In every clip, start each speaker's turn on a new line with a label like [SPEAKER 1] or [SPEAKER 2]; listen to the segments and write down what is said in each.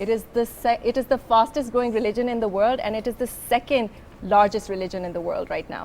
[SPEAKER 1] it is the fastest growing religion in the world and it is the second largest religion in the world right now.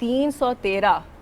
[SPEAKER 1] 313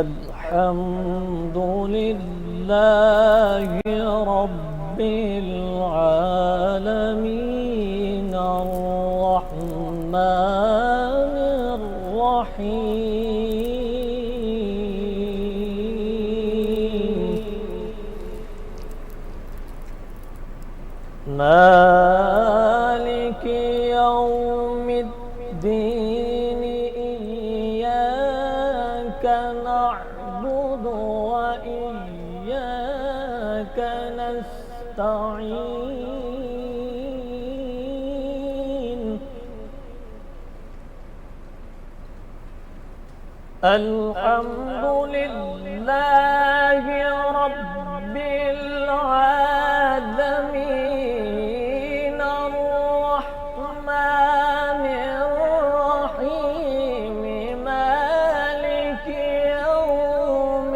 [SPEAKER 2] الحمد لله رب العالمين الرحمن الرحيم مالك يوم الدين إياك نعبد وإياك نستعين الحمد لله رب العالمين الرحمن الرحيم مالك يوم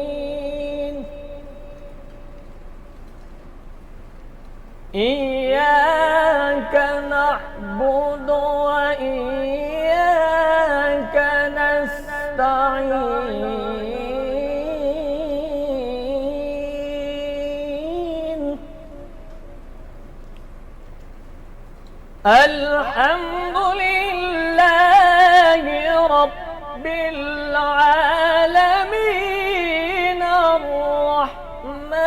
[SPEAKER 2] الدين إياك نعبد وإياك نستعين الحمد لله رب العالمين الرحمن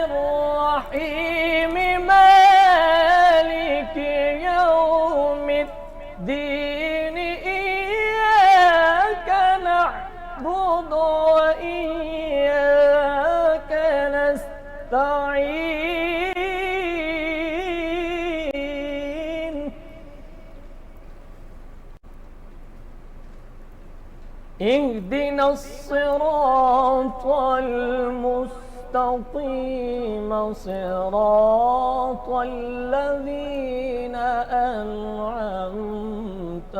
[SPEAKER 2] الرحيم مالك يوم الدين إياك نعبد وإياك نستعين اهدنا الصراط المستقيم صراط الذين أنعمت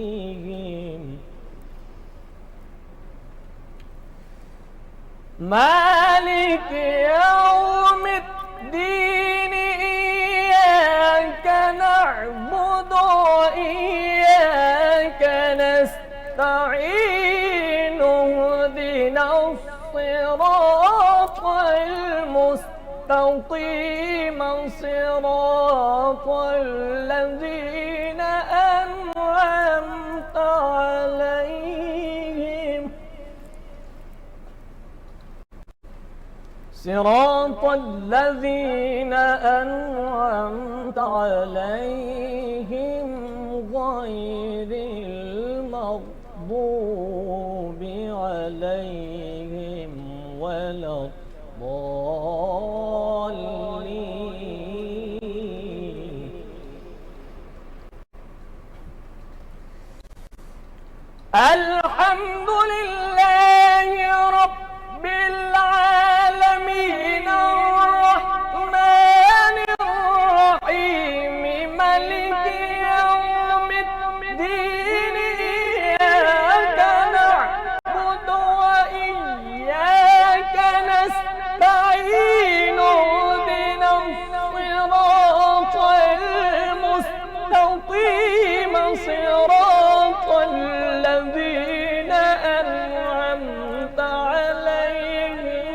[SPEAKER 2] عليهم مالك يوم الدين إياك نعبد وإياك نستعين اهدنا الصراط المستقيم صراط الذين أنعمت عليهم صراط الذين أنعمت عليهم غير المغضوب عليهم ولا الضالين الحمد لله رب العالمين الرحمن الرحيم مالك يوم الدين إياك نعبد وإياك نستعين اهدنا الصراط المستقيم صراط الذين أنعمت عليهم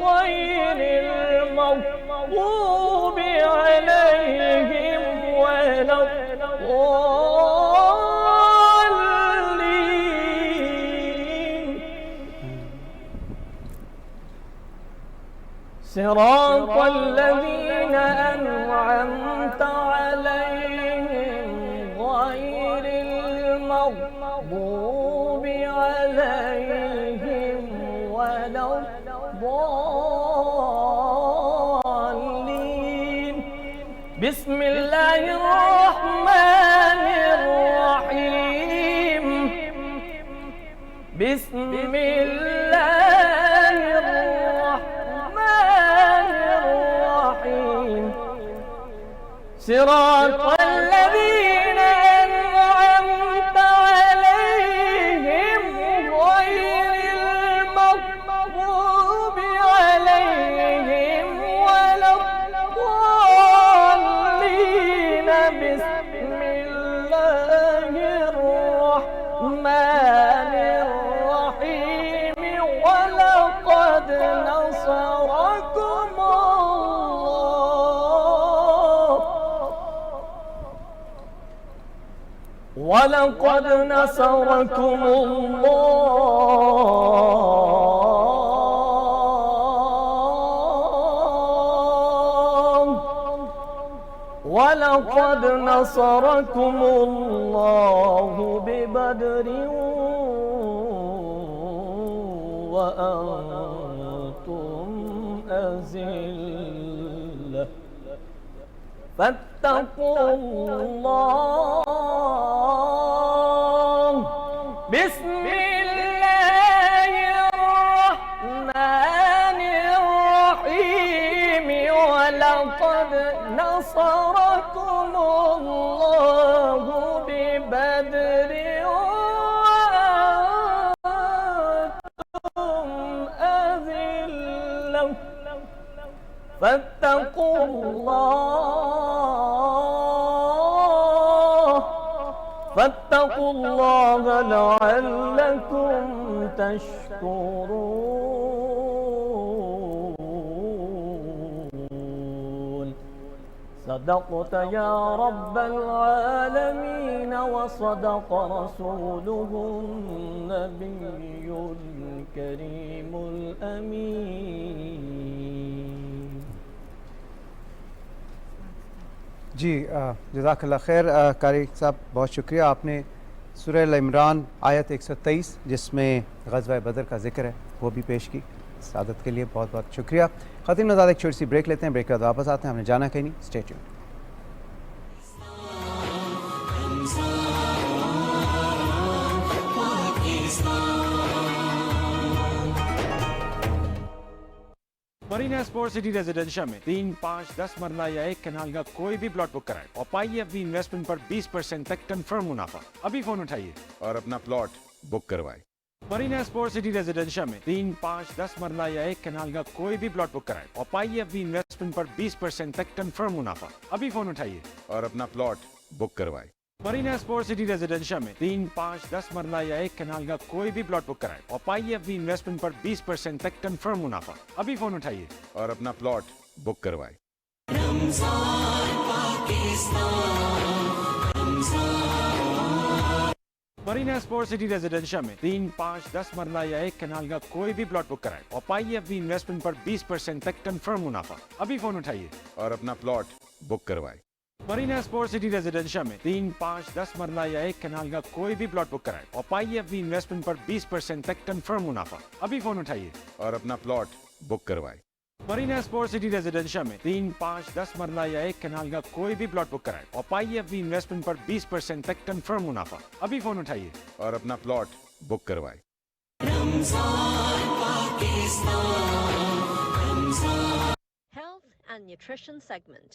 [SPEAKER 2] غير المغضوب عليهم ولا الضالين صراط الذين أنعمت عليهم غير المغضوب عليهم ولا الضالين بسم الله الرحمن الرحيم بسم الله الرحمن الرحيم صراط الذين أنعمت عليهم غير المغضوب عليهم ولا الضالين بسم الله وَلَقَدْ نَصَرَكُمُ اللَّهُ بِبَدْرٍ وَأَنْتُمْ أَذِلَّةٌ فَاتَّقُوا اللَّهَ بسم الله الرحمن الرحيم ولقد نصركم الله ببدر وأنتم أذلة فاتقوا الله لعلكم تشكرون صدقت يا رب العالمين وصدق رسوله النبي الكريم الأمين.
[SPEAKER 3] جی جزاکاللہ خیر قاری صاحب، بہت شکریہ. آپ نے سورہ ال عمران آیت 123 جس میں غزوہ بدر کا ذکر ہے وہ بھی پیش کی. سعادت کے لیے بہت بہت شکریہ. خواتین نوزاد ایک چھوٹی سی بریک لیتے ہیں، بریک کے بعد واپس آتے ہیں. ہم نے جانا کہیں نہیں، stay tune.
[SPEAKER 4] Marina Sport City Residencia میں 3, 5, 10 مرلہ یا 1 کنال کا کوئی بھی پلاٹ بک کرائے اور پائیے اپنی انویسٹمنٹ پر 20% تک کنفرم منافع. ابھی فون اٹھائیے
[SPEAKER 5] اور اپنا پلاٹ بک کروائے.
[SPEAKER 4] مرینا اسپورٹ سٹی ریزیڈینشیا میں 3, 5, 10 مرلہ یا 1 کنال کا کوئی بھی پلاٹ بک کرائے اور پائیے اپنی انویسٹمنٹ پر 20% تک کنفرم منافع. ابھی فون اٹھائیے
[SPEAKER 5] اور اپنا پلاٹ بک کروائے.
[SPEAKER 4] مرینا اسپورٹ سٹی ریزیڈینشیا میں 3, 5, 10 مرلہ یا 1 کنال کا کوئی بھی پلاٹ بک کرائے اور پائیے اپنی انویسٹمنٹ پر 20% تک کنفرم منافع. ابھی فون اٹھائیے
[SPEAKER 5] اور اپنا پلاٹ بک کروائے.
[SPEAKER 4] مرینا اسپورٹ سٹی ریزیڈینشیا میں 3, 5, 10 مرلہ یا 1 کنال کا کوئی بھی پلاٹ بک کرائے اور پائیے اپنی انویسٹمنٹ پر 20% تک کنفرم منافع. ابھی فون اٹھائیے
[SPEAKER 5] اور اپنا پلاٹ بک کروائے.
[SPEAKER 4] مرینا اسپورٹ سٹی ریزیڈینشیا میں 3, 5, 10 مرلہ یا 1 کنال کا کوئی بھی پلاٹ بک کرائے اور پائیے اپنی انویسٹمنٹ پر 20% تک کنفرم منافع. ابھی فون اٹھائیے
[SPEAKER 5] اور اپنا پلاٹ بک کروائے.
[SPEAKER 4] مرینا اسپورٹ سٹی ریزیڈینشیا میں 3, 5, 10 مرلہ یا 1 کنال کا کوئی بھی پلاٹ بک کرائے اور پائیے اپنی انویسٹمنٹ پر 20% تک کنفرم منافع. ابھی فون اٹھائیے
[SPEAKER 5] اور اپنا پلاٹ بک کروائے.
[SPEAKER 6] Health and Nutrition segment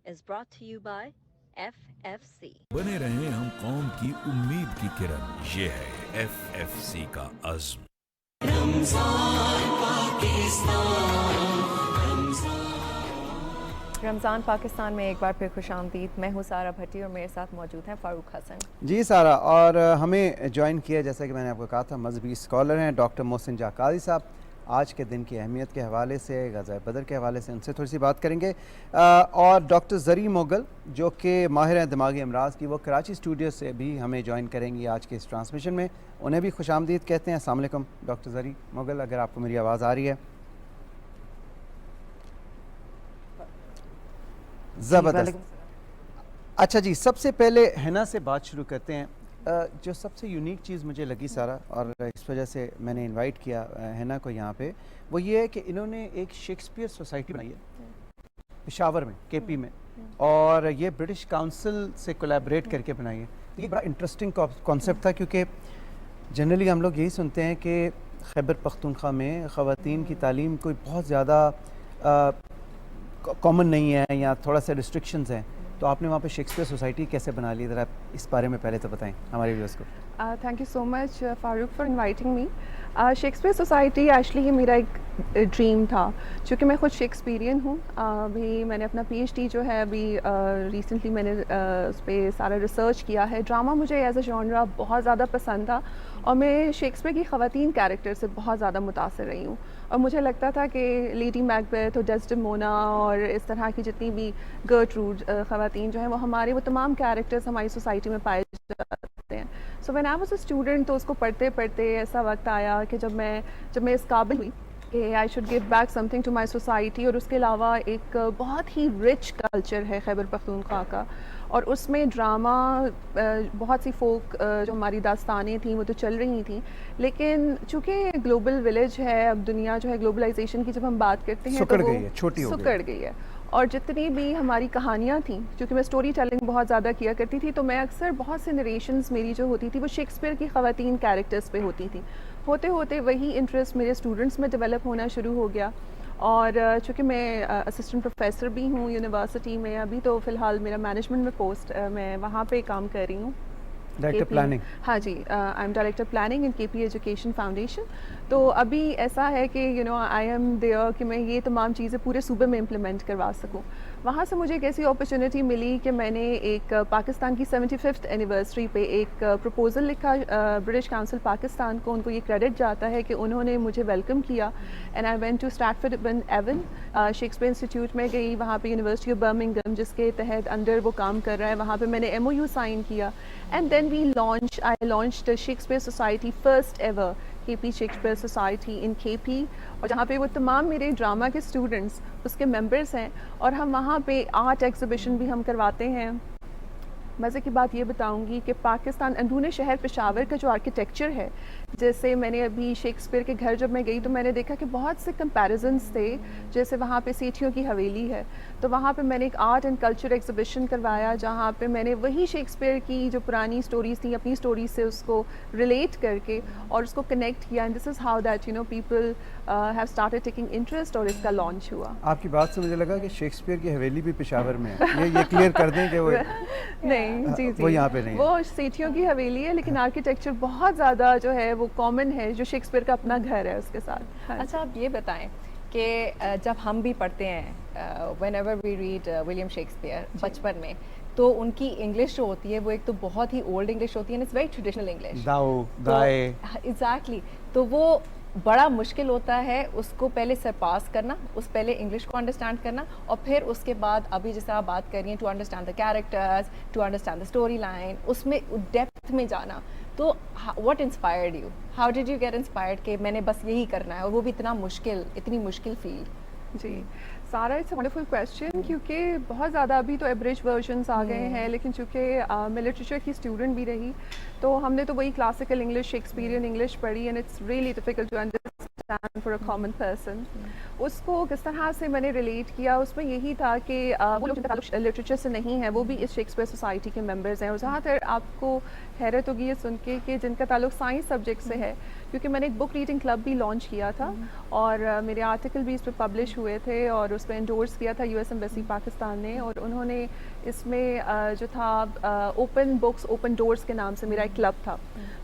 [SPEAKER 6] is brought to you by FFC.
[SPEAKER 7] بنے رہیں ہم قوم کی امید کی کرن، یہ ہے FFC کا عزم.
[SPEAKER 1] رمضان پاکستان میں ایک بار پھر خوش آمدید. میں ہوں سارہ بھٹی اور میرے ساتھ موجود ہیں فاروق حسن.
[SPEAKER 3] جی سارہ، اور ہمیں جوائن کیا جیسا کہ میں نے آپ کو کہا تھا مذہبی اسکالر ہیں ڈاکٹر محسن جاں قاضی صاحب. آج کے دن کی اہمیت کے حوالے سے، غزوہ بدر کے حوالے سے ان سے تھوڑی سی بات کریں گے. اور ڈاکٹر زری موغل جو کہ ماہر ہیں دماغی امراض کی، وہ کراچی اسٹوڈیو سے بھی ہمیں جوائن کریں گی آج کے اس ٹرانسمیشن میں. انہیں بھی خوش آمدید کہتے ہیں. السلام علیکم ڈاکٹر زری موغل، اگر آپ کو میری آواز آ رہی ہے. زبردست. اچھا جی، سب سے پہلے ہینا سے بات شروع کرتے ہیں. جو سب سے یونیک چیز مجھے لگی سارا، اور اس وجہ سے میں نے انوائٹ کیا ہینا کو یہاں پہ، وہ یہ ہے کہ انہوں نے ایک شیکسپیئر سوسائٹی بنائی ہے پشاور میں، کے پی میں، اور یہ برٹش کاؤنسل سے کولیبریٹ کر کے بنائی ہے. یہ بڑا انٹرسٹنگ کانسیپٹ تھا، کیونکہ جنرلی ہم لوگ یہی سنتے ہیں کہ خیبر پختونخوا میں خواتین کی تعلیم کوئی بہت زیادہ کامن نہیں ہے یا تھوڑا سا ریسٹرکشنز ہیں. تو آپ نے وہاں پہ شیکسپیئر سوسائٹی کیسے بنا لی؟ ذرا اس بارے میں پہلے تو بتائیں ہمارے ویورز کو.
[SPEAKER 8] Thank you so much Farooq for inviting me. Shakespeare society actually یہ میرا ایک ڈریم تھا، چونکہ میں خود شیکسپیرین ہوں. ابھی میں نے اپنا پی ایچ ڈی جو ہے ابھی ریسنٹلی میں نے اس پہ سارا ریسرچ کیا ہے. ڈرامہ مجھے ایز اے جانرا بہت زیادہ پسند تھا، اور میں شیکسپیئر کی خواتین کیریکٹر سے بہت زیادہ متاثر رہی ہوں. اور مجھے لگتا تھا کہ لیڈی میکبیتھ اور ڈیسڈیمونا اور اس طرح کی جتنی بھی گرٹروڈ خواتین جو ہیں وہ ہمارے وہ تمام کیریکٹرز ہماری سوسائٹی میں پائے جاتے ہیں. So when I was a student تو اس کو پڑھتے پڑھتے ایسا وقت آیا کہ جب میں اس قابل ہوئی کہ I should give back something to my society. اور اس کے علاوہ ایک بہت ہی رچ کلچر ہے خیبر پختونخوا کا, اور اس میں ڈرامہ بہت سی فوک جو ہماری داستانیں تھیں وہ تو چل رہی تھیں, لیکن چونکہ گلوبل ولیج ہے, اب دنیا جو ہے گلوبلائزیشن کی جب ہم بات کرتے ہیں
[SPEAKER 3] سکڑ گئی ہے, چھوٹی ہو
[SPEAKER 8] سکڑ گئی ہے. اور جتنی بھی ہماری کہانیاں تھیں, چونکہ میں اسٹوری ٹیلنگ بہت زیادہ کیا کرتی تھی, تو میں اکثر بہت سے نریشنز میری جو ہوتی تھی وہ شیکسپیئر کی خواتین کیریکٹرز پہ ہوتی تھیں. ہوتے ہوتے وہی انٹرسٹ میرے اسٹوڈنٹس میں ڈیولپ ہونا شروع ہو گیا. اور چونکہ میں اسسٹنٹ پروفیسر بھی ہوں یونیورسٹی میں, ابھی تو فی الحال میرا مینجمنٹ میں پوسٹ, میں وہاں پہ کام کر رہی ہوں.
[SPEAKER 3] Director planning.
[SPEAKER 8] ہاں جی, آئی ایم ڈائریکٹر پلاننگ ان کے پی ایجوکیشن فاؤنڈیشن. تو ابھی ایسا ہے کہ آئی ایم دیئر کہ میں یہ تمام چیزیں پورے صوبے میں امپلیمنٹ کروا سکوں. وہاں سے مجھے ایک ایسی اپرچونیٹی ملی کہ میں نے ایک پاکستان کی 75th اینیورسری پہ ایک پروپوزل لکھا برٹش کاؤنسل پاکستان کو. ان کو یہ کریڈٹ جاتا ہے کہ انہوں نے مجھے ویلکم کیا, اینڈ آئی وینٹ ٹو اسٹریٹفورڈ اپن ایون شیکسپیئر انسٹیٹیوٹ میں گئی, وہاں پہ یونیورسٹی آف برمنگھم جس کے تحت انڈر وہ کام کر رہا ہے, وہاں پہ میں نے MOU سائن کیا. And then I launched Shakespeare Society, first ever KP Shakespeare Society in KP, اور جہاں پہ وہ تمام میرے ڈرامہ کے اسٹوڈنٹس اس کے ممبرس ہیں, اور ہم وہاں پہ آرٹ ایگزیبیشن بھی ہم کرواتے ہیں. مزے کی بات یہ بتاؤں گی کہ پاکستان اندرون شہر پشاور کا جو آرکیٹیکچر ہے, جیسے میں نے ابھی شیکسپیئر کے گھر جب میں گئی تو میں نے دیکھا کہ بہت سے کمپیریزنس تھے. جیسے وہاں پہ سیٹھیوں کی حویلی ہے, تو وہاں پہ میں نے ایک آرٹ اینڈ کلچر ایگزیبیشن کروایا, جہاں پہ میں نے وہی شیکسپیئر کی جو پرانی اسٹوریز تھیں اپنی اسٹوریز سے اس کو ریلیٹ کر کے اور اس کو کنیکٹ کیا. And this is how that people have started taking interest, اور اس کا لانچ ہوا.
[SPEAKER 3] آپ کی بات سے مجھے لگا کہ شیکسپیئر کی حویلی بھی پشاور میں ہے, یہ کلیئر کر دیں کہ وہ
[SPEAKER 8] نہیں, جی
[SPEAKER 3] وہ یہاں پہ نہیں,
[SPEAKER 8] وہ سیٹھیوں کی حویلی ہے, لیکن آرکیٹیکچر بہت زیادہ جو ہے وہ کامن ہے, جو شیکسپیئر کا اپنا گھر ہے اس کے ساتھ.
[SPEAKER 1] اچھا, آپ یہ بتائیں کہ جب ہم بھی پڑھتے ہیں whenever we read William Shakespeare بچپن میں, تو ان کی انگلش جو ہوتی ہے وہ ایک تو بہت ہی اولڈ انگلش ہوتی ہے, اٹس ویری ٹریڈیشنل انگلش.
[SPEAKER 3] داؤ دائے,
[SPEAKER 1] ایگزیکٹلی. تو وہ بڑا مشکل ہوتا ہے اس کو پہلے سرپاس کرنا, اس پہلے انگلش کو انڈرسٹینڈ کرنا, اور پھر اس کے بعد ابھی جیسے آپ بات کر رہی ہیں to understand the characters, to understand the story line, اس میں ڈیپتھ میں جانا. تو what inspired you, how did you get inspired کہ میں نے بس یہی کرنا ہے, اور وہ بھی اتنی مشکل فیلڈ.
[SPEAKER 8] جی سارا, اٹس اے ونڈرفل کویسچن, کیونکہ بہت زیادہ ابھی تو ایوریج ورژنس آ گئے ہیں, لیکن چونکہ میں لٹریچر کی اسٹوڈنٹ بھی رہی, تو ہم نے تو وہی کلاسیکل انگلش, شیکسپیرین انگلش پڑھی, and it's really difficult to understand for a common person. اس کو کس طرح سے میں نے ریلیٹ کیا, اس میں یہی تھا کہ وہ لوگ جن کا تعلق لٹریچر سے نہیں ہے وہ بھی اس شیکسپیئر سوسائٹی کے ممبرز ہیں. اور جہاں تک آپ کو حیرت ہوگی یہ سن کے کہ جن کا تعلق سائنس سبجیکٹ سے ہے, کیونکہ میں نے ایک بک ریڈنگ کلب بھی لانچ کیا تھا, اور میرے آرٹیکل بھی اس پہ پبلش ہوئے تھے, اور اس پہ انڈورس کیا تھا US ایمبیسی پاکستان نے, اور انہوں نے اس میں جو تھا اوپن بکس اوپن ڈورس کے نام سے میرا ایک کلب تھا.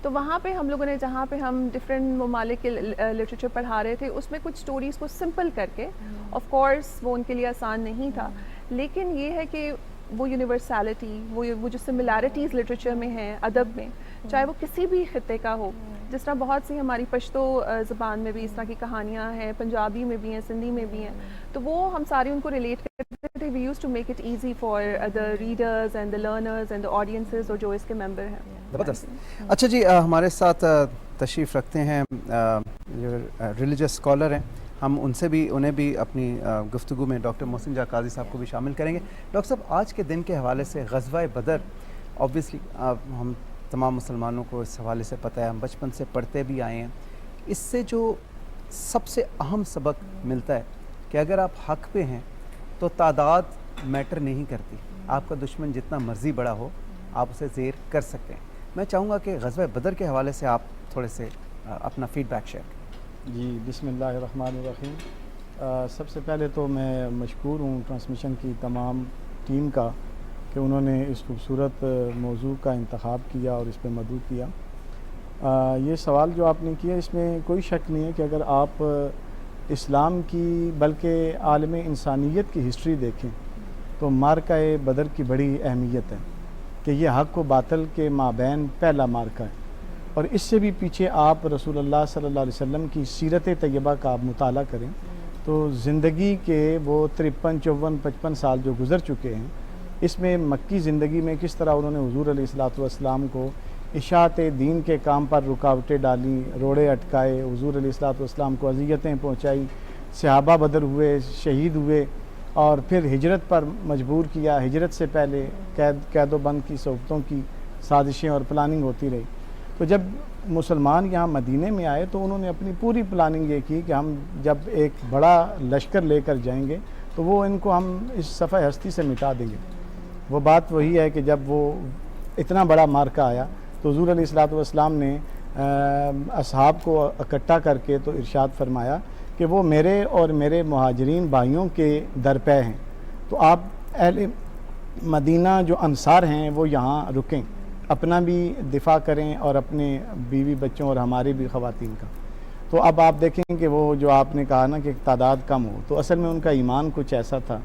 [SPEAKER 8] تو وہاں پہ ہم لوگوں نے, جہاں پہ ہم ڈفرینٹ ممالک کے لٹریچر پڑھا رہے تھے, اس میں کچھ اسٹوریز کو سمپل کر کے, آف کورس وہ ان کے لیے آسان نہیں تھا, لیکن یہ ہے کہ وہ یونیورسیلٹی, وہ جو سملیرٹیز لٹریچر میں ہیں, ادب میں, چاہے وہ کسی بھی خطے کا ہو, جس طرح بہت سی ہماری پشتو زبان میں بھی اس طرح کی کہانیاں ہیں, پنجابی میں بھی ہیں, سندھی میں بھی ہیں, تو وہ ہم سارے ان کو ریلیٹ کرتے تھے. We use to make it easy for the readers and the learners and the audiences, اور جو اس کے ممبر ہیں.
[SPEAKER 3] زبردست. اچھا جی, ہمارے ساتھ تشریف رکھتے ہیں جو ریلیجس اسکالر ہیں, ہم انہیں بھی اپنی گفتگو میں ڈاکٹر محسن جاں قاضی صاحب کو بھی شامل کریں گے. ڈاکٹر صاحب, آج کے دن کے حوالے سے غزوہ بدر, آبویسلی ہم تمام مسلمانوں کو اس حوالے سے پتہ ہے, ہم بچپن سے پڑھتے بھی آئے ہیں. اس سے جو سب سے اہم سبق ملتا ہے کہ اگر آپ حق پہ ہیں تو تعداد میٹر نہیں کرتی, آپ کا دشمن جتنا مرضی بڑا ہو آپ اسے زیر کر سکتے ہیں. میں چاہوں گا کہ غزوہ بدر کے حوالے سے آپ تھوڑے سے اپنا فیڈ بیک شیئر کریں.
[SPEAKER 9] جی, بسم اللہ الرحمن الرحیم. سب سے پہلے تو میں مشکور ہوں ٹرانسمیشن کی تمام ٹیم کا کہ انہوں نے اس خوبصورت موضوع کا انتخاب کیا اور اس پہ مدعو کیا. یہ سوال جو آپ نے کیا, اس میں کوئی شک نہیں ہے کہ اگر آپ اسلام کی بلکہ عالم انسانیت کی ہسٹری دیکھیں تو مارکہ بدر کی بڑی اہمیت ہے کہ یہ حق و باطل کے مابین پہلا مارکہ ہے. اور اس سے بھی پیچھے آپ رسول اللہ صلی اللہ علیہ وسلم کی سیرت طیبہ کا آپ مطالعہ کریں تو زندگی کے وہ 53, 54, 55 سال جو گزر چکے ہیں, اس میں مکی زندگی میں کس طرح انہوں نے حضور علیہ الصلوۃ والسلام کو اشاعت دین کے کام پر رکاوٹیں ڈالیں، روڑے اٹکائے، حضور علیہ الصلوۃ والسلام کو اذیتیں پہنچائیں، صحابہ بدر ہوئے، شہید ہوئے، اور پھر ہجرت پر مجبور کیا، ہجرت سے پہلے قید و بند کی صحبتوں کی سازشیں اور پلاننگ ہوتی رہی۔ تو جب مسلمان یہاں مدینے میں آئے تو انہوں نے اپنی پوری پلاننگ یہ کی کہ ہم جب ایک بڑا لشکر لے کر جائیں گے تو وہ ان کو ہم اس صفحہ ہستی سے مٹا دیں گے۔ وہ بات وہی ہے کہ جب وہ اتنا بڑا مارکہ آیا تو حضور علیہ الصلوۃ والسلام نے اصحاب کو اکٹھا کر کے تو ارشاد فرمایا کہ وہ میرے اور میرے مہاجرین بھائیوں کے درپے ہیں، تو آپ اہل مدینہ جو انصار ہیں وہ یہاں رکیں، اپنا بھی دفاع کریں اور اپنے بیوی بچوں اور ہماری بھی خواتین کا۔ تو اب آپ دیکھیں کہ وہ جو آپ نے کہا نا کہ تعداد کم ہو، تو اصل میں ان کا ایمان کچھ ایسا تھا،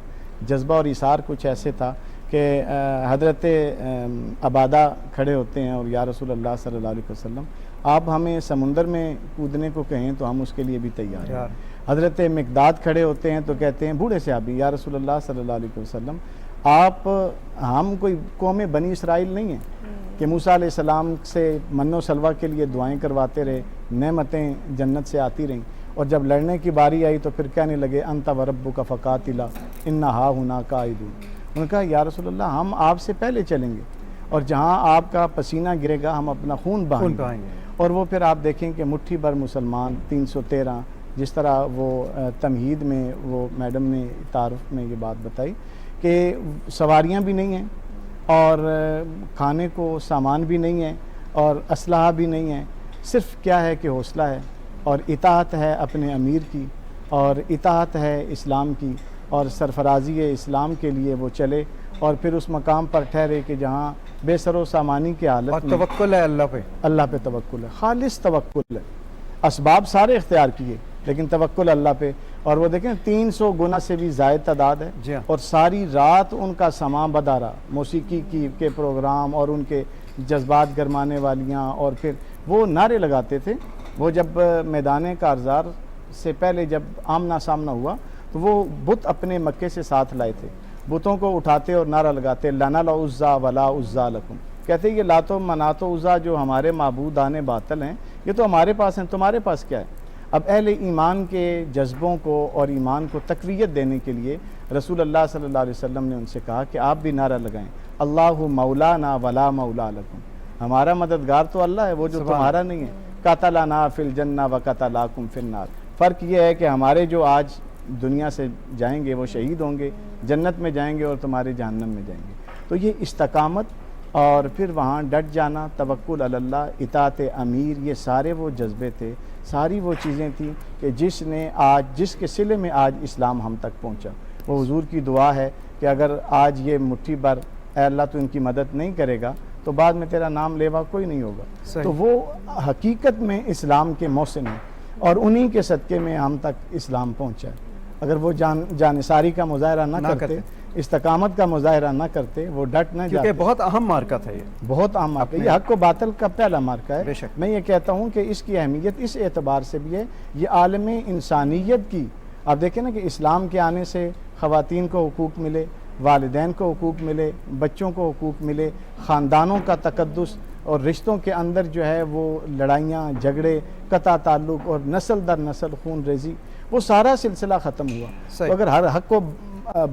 [SPEAKER 9] جذبہ اور ایثار کچھ ایسے تھا کہ حضرت عبادہ کھڑے ہوتے ہیں اور یا رسول اللہ صلی اللہ علیہ وسلم آپ ہمیں سمندر میں کودنے کو کہیں تو ہم اس کے لیے بھی تیار ہیں۔ حضرت مقداد کھڑے ہوتے ہیں تو کہتے ہیں بوڑھے صحابی یا رسول اللہ صلی اللہ علیہ وسلم ہم کوئی قوم بنی اسرائیل نہیں ہیں کہ موسیٰ علیہ السلام سے من و سلوہ کے لیے دعائیں کرواتے رہے، نعمتیں جنت سے آتی رہیں، اور جب لڑنے کی باری آئی تو پھر کہنے لگے انت وربک فقاتلا انا ہاہنا قاعدون۔ انہوں نے کہا یا رسول اللہ ہم آپ سے پہلے چلیں گے اور جہاں آپ کا پسینہ گرے گا ہم اپنا خون بہائیں گے۔ اور وہ پھر آپ دیکھیں کہ مٹھی بھر مسلمان 313، جس طرح وہ تمہید میں وہ میڈم نے تعارف میں یہ بات بتائی کہ سواریاں بھی نہیں ہیں اور کھانے کو سامان بھی نہیں ہے اور اسلحہ بھی نہیں ہے، صرف کیا ہے کہ حوصلہ ہے اور اطاعت ہے اپنے امیر کی اور اطاعت ہے اسلام کی اور سرفرازی اسلام کے لیے وہ چلے اور پھر اس مقام پر ٹھہرے کہ جہاں بے سر و سامانی کی حالت
[SPEAKER 3] اور
[SPEAKER 9] میں
[SPEAKER 3] توکل ہے اللہ پہ،
[SPEAKER 9] اللہ پہ توکل ہے، خالص توکل ہے، اسباب سارے اختیار کیے لیکن توکل اللہ پہ۔ اور وہ دیکھیں 300 گنا سے بھی زائد تعداد ہے اور ساری رات ان کا سماں بدا رہا، موسیقی کے پروگرام اور ان کے جذبات گرمانے والیاں، اور پھر وہ نعرے لگاتے تھے۔ وہ جب میدان کارزار سے پہلے جب آمنا سامنا ہوا تو وہ بت اپنے مکے سے ساتھ لائے تھے، بتوں کو اٹھاتے اور نعرہ لگاتے لنا العزا ولا عزا لکم، کہتے یہ لات و منات و عزا جو ہمارے معبودان باطل ہیں یہ تو ہمارے پاس ہیں، تمہارے پاس کیا ہے؟ اب اہل ایمان کے جذبوں کو اور ایمان کو تقویت دینے کے لیے رسول اللہ صلی اللہ علیہ وسلم نے ان سے کہا کہ آپ بھی نعرہ لگائیں اللہ مولانا ولا مولا لکم، ہمارا مددگار تو اللہ ہے، وہ جو تمہارا نہیں ہے، قاتلنا فی الجنہ و قتلاکم فی النار۔ فرق یہ ہے کہ ہمارے جو آج دنیا سے جائیں گے وہ شہید ہوں گے، جنت میں جائیں گے اور تمہارے جہنم میں جائیں گے۔ تو یہ استقامت اور پھر وہاں ڈٹ جانا، توکل علی اللہ، اطاعت امیر، یہ سارے وہ جذبے تھے، ساری وہ چیزیں تھیں کہ جس کے صلے میں آج اسلام ہم تک پہنچا۔ وہ حضور کی دعا ہے کہ اگر آج یہ مٹھی بھر اے اللہ تو ان کی مدد نہیں کرے گا تو بعد میں تیرا نام لیوا کوئی نہیں ہوگا۔ تو وہ حقیقت میں اسلام کے محسن ہیں اور انہی کے صدقے میں ہم تک اسلام پہنچا ہے۔ اگر وہ جانثاری کا مظاہرہ نہ کرتے، استقامت کا مظاہرہ نہ کرتے، وہ ڈٹ نہ جاتے،
[SPEAKER 3] کیونکہ بہت اہم مارکہ تھا، یہ
[SPEAKER 9] بہت اہم مارکہ، یہ حق و باطل کا پہلا مارکہ ہے۔
[SPEAKER 3] بے شک
[SPEAKER 9] میں یہ کہتا ہوں کہ اس کی اہمیت اس اعتبار سے بھی ہے، یہ عالم انسانیت کی، آپ دیکھیں نا کہ اسلام کے آنے سے خواتین کو حقوق ملے، والدین کو حقوق ملے، بچوں کو حقوق ملے، خاندانوں کا تقدس اور رشتوں کے اندر جو ہے وہ لڑائیاں، جھگڑے، قطع تعلق اور نسل در نسل خون ریزی، وہ سارا سلسلہ ختم ہوا۔ تو اگر ہر حق و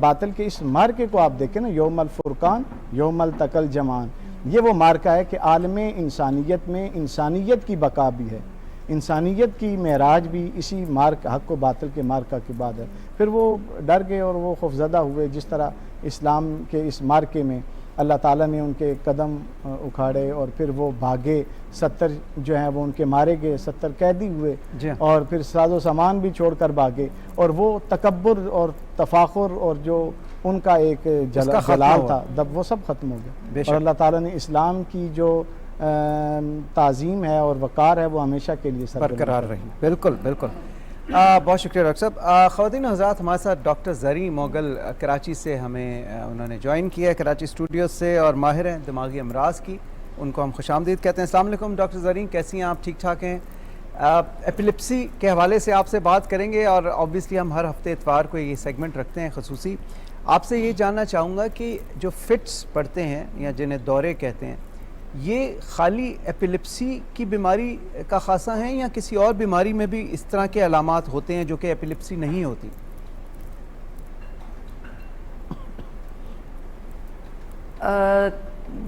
[SPEAKER 9] باطل کے اس مارکے کو آپ دیکھیں نا، یوم الفرقان یوم التقل جمان، یہ وہ مارکہ ہے کہ عالم انسانیت میں انسانیت کی بقا بھی ہے، انسانیت کی معراج بھی اسی حق و باطل کے مارکہ کے بعد ہے۔ پھر وہ ڈر گئے اور وہ خوفزدہ ہوئے، جس طرح اسلام کے اس مارکے میں اللہ تعالیٰ نے ان کے قدم اکھاڑے اور پھر وہ بھاگے، 70 جو ہیں وہ ان کے مارے گئے، 70 قیدی ہوئے اور پھر ساز و سامان بھی چھوڑ کر بھاگے، اور وہ تکبر اور تفاخر اور جو ان کا ایک جلال تھا وہ سب ختم ہو گیا، اور اللہ تعالیٰ نے اسلام کی جو تعظیم ہے اور وقار ہے وہ ہمیشہ کے لیے
[SPEAKER 3] برقرار رہی۔ بالکل بالکل، بہت شکریہ ڈاکٹر صاحب۔ خواتین حضرات، ہمارے ساتھ ڈاکٹر زریں موغل کراچی سے ہمیں انہوں نے جوائن کیا ہے، کراچی اسٹوڈیو سے، اور ماہر ہیں دماغی امراض کی، ان کو ہم خوش آمدید کہتے ہیں۔ السلام علیکم ڈاکٹر زریں، کیسی ہیں آپ؟ ٹھیک ٹھاک ہیں؟ ایپیلیپسی کے حوالے سے آپ سے بات کریں گے، اور آبویسلی ہم ہر ہفتے اتوار کو یہ سیگمنٹ رکھتے ہیں خصوصی۔ آپ سے یہ جاننا چاہوں گا کہ جو فٹس پڑتے ہیں یا جنہیں دورے کہتے ہیں، یہ خالی ایپیلیپسی کی بیماری کا خاصہ ہیں یا کسی اور بیماری میں بھی اس طرح کے علامات ہوتے ہیں جو کہ ایپیلیپسی نہیں ہوتی؟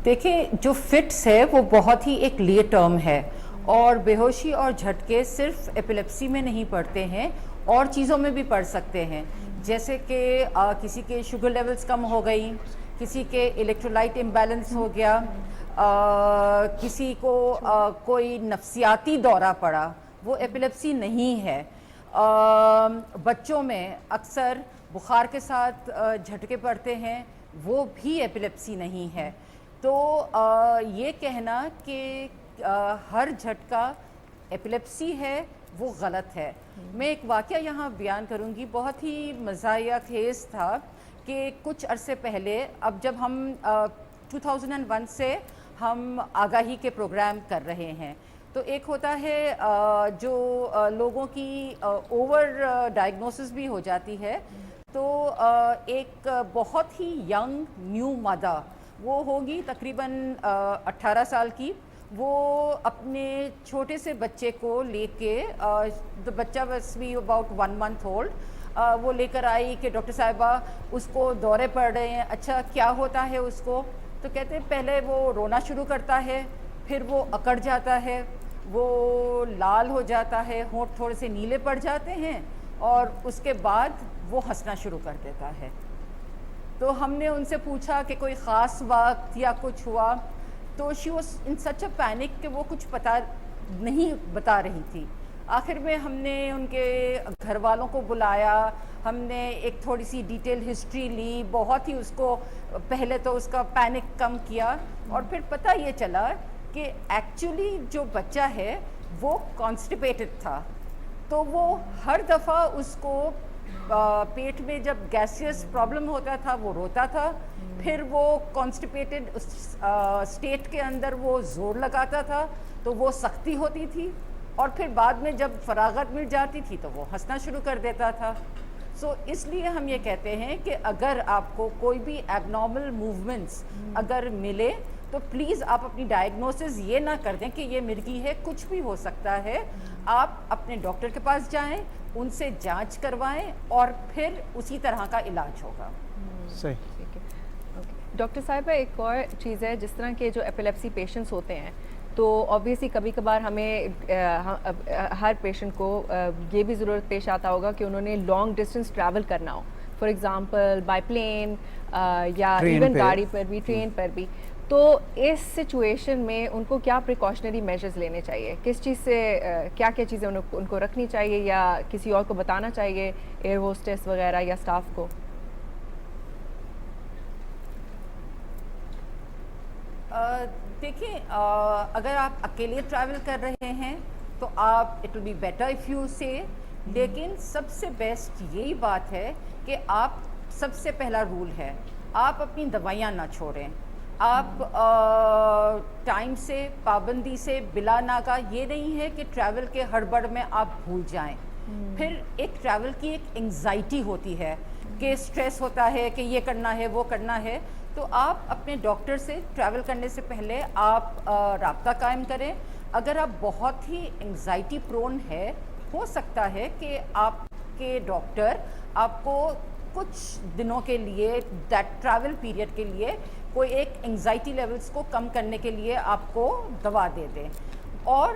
[SPEAKER 10] دیکھیں جو فٹس ہے وہ بہت ہی ایک لیٹ ٹرم ہے، اور بے ہوشی اور جھٹکے صرف ایپیلیپسی میں نہیں پڑتے ہیں، اور چیزوں میں بھی پڑ سکتے ہیں، جیسے کہ کسی کے شوگر لیولز کم ہو گئی، کسی کے الیکٹرولائٹ امبیلنس ہو گیا، کسی کو کوئی نفسیاتی دورہ پڑا، وہ ایپیلیپسی نہیں ہے۔ بچوں میں اکثر بخار کے ساتھ جھٹکے پڑتے ہیں، وہ بھی ایپیلیپسی نہیں ہے۔ تو یہ کہنا کہ ہر جھٹکا ایپیلیپسی ہے وہ غلط ہے۔ میں ایک واقعہ یہاں بیان کروں گی، بہت ہی مزاحیہ خیز تھا کہ کچھ عرصے پہلے، اب جب ہم 2001 سے ہم آگاہی کے پروگرام کر رہے ہیں، تو ایک ہوتا ہے جو لوگوں کی اوور ڈائگنوسس بھی ہو جاتی ہے، تو ایک بہت ہی ینگ نیو مدر، وہ ہوگی تقریباً 18 سال کی، وہ اپنے چھوٹے سے بچے کو لے کے، بچہ بس بھی اباؤٹ 1 month old، وہ لے کر آئی کہ ڈاکٹر صاحبہ اس کو دورے پڑ رہے ہیں۔ اچھا کیا ہوتا ہے اس کو؟ تو کہتے ہیں پہلے وہ رونا شروع کرتا ہے، پھر وہ اکڑ جاتا ہے، وہ لال ہو جاتا ہے، ہونٹ تھوڑے سے نیلے پڑ جاتے ہیں، اور اس کے بعد وہ ہنسنا شروع کر دیتا ہے۔ تو ہم نے ان سے پوچھا کہ کوئی خاص وقت یا کچھ ہوا، تو she was in such a panic کہ وہ کچھ پتہ نہیں بتا رہی تھی۔ آخر میں ہم نے ان کے گھر والوں کو بلایا، ہم نے ایک تھوڑی سی ڈیٹیل ہسٹری لی، بہت ہی اس کو پہلے تو اس کا پینک کم کیا، اور پھر پتہ یہ چلا کہ ایکچولی جو بچہ ہے وہ کانسٹیپیٹڈ تھا، تو وہ ہر دفعہ اس کو پیٹ میں جب گیسیس پرابلم ہوتا تھا وہ روتا تھا، پھر وہ کانسٹیپیٹڈ اسٹیٹ کے اندر وہ زور لگاتا تھا تو وہ سختی ہوتی تھی، اور پھر بعد میں جب فراغت مل جاتی تھی تو وہ ہنسنا شروع کر دیتا تھا۔ سو اس لیے ہم یہ کہتے ہیں کہ اگر آپ کو کوئی بھی ایب نارمل موومنٹس اگر ملے تو پلیز آپ اپنی ڈائگنوسس یہ نہ کر دیں کہ یہ مرگی ہے، کچھ بھی ہو سکتا ہے۔ آپ اپنے ڈاکٹر کے پاس جائیں، ان سے جانچ کروائیں، اور پھر اسی طرح کا علاج ہوگا۔
[SPEAKER 3] صحیح۔
[SPEAKER 1] ڈاکٹر صاحبہ ایک اور چیز ہے، جس طرح کے جو ایپیلیپسی پیشنٹس ہوتے ہیں تو آبویسلی کبھی کبھار ہمیں ہر پیشنٹ کو یہ بھی ضرورت پیش آتا ہوگا کہ انہوں نے لانگ ڈسٹینس ٹریول کرنا ہو، فار ایگزامپل بائی پلین یا ایون گاڑی پر بھی، ٹرین پر بھی، تو اس سچویشن میں ان کو کیا پریکاشنری میجرز لینے چاہیے؟ کس چیز سے کیا کیا چیزیں ان کو رکھنی چاہیے، یا کسی اور کو بتانا چاہیے، ایئر ہوسٹس وغیرہ یا اسٹاف کو؟
[SPEAKER 10] دیکھیں، اگر آپ اکیلے ٹریول کر رہے ہیں تو آپ it will be better if you سے، لیکن سب سے بیسٹ یہی بات ہے کہ آپ، سب سے پہلا رول ہے آپ اپنی دوائیاں نہ چھوڑیں، آپ ٹائم سے، پابندی سے، بلا ناغہ، یہ نہیں ہے کہ ٹریول کے ہڑبڑ میں آپ بھول جائیں۔ پھر ایک ٹریول کی ایک انگزائٹی ہوتی ہے کہ اسٹریس ہوتا ہے کہ یہ کرنا ہے وہ کرنا ہے، تو آپ اپنے ڈاکٹر سے ٹریول کرنے سے پہلے آپ رابطہ قائم کریں۔ اگر آپ بہت ہی انگزائٹی پرون ہے، ہو سکتا ہے کہ آپ کے ڈاکٹر آپ کو کچھ دنوں کے لیے، دیٹ ٹریول پیریڈ کے لیے، کوئی ایک انگزائٹی لیولز کو کم کرنے کے لیے آپ کو دوا دے دیں۔ اور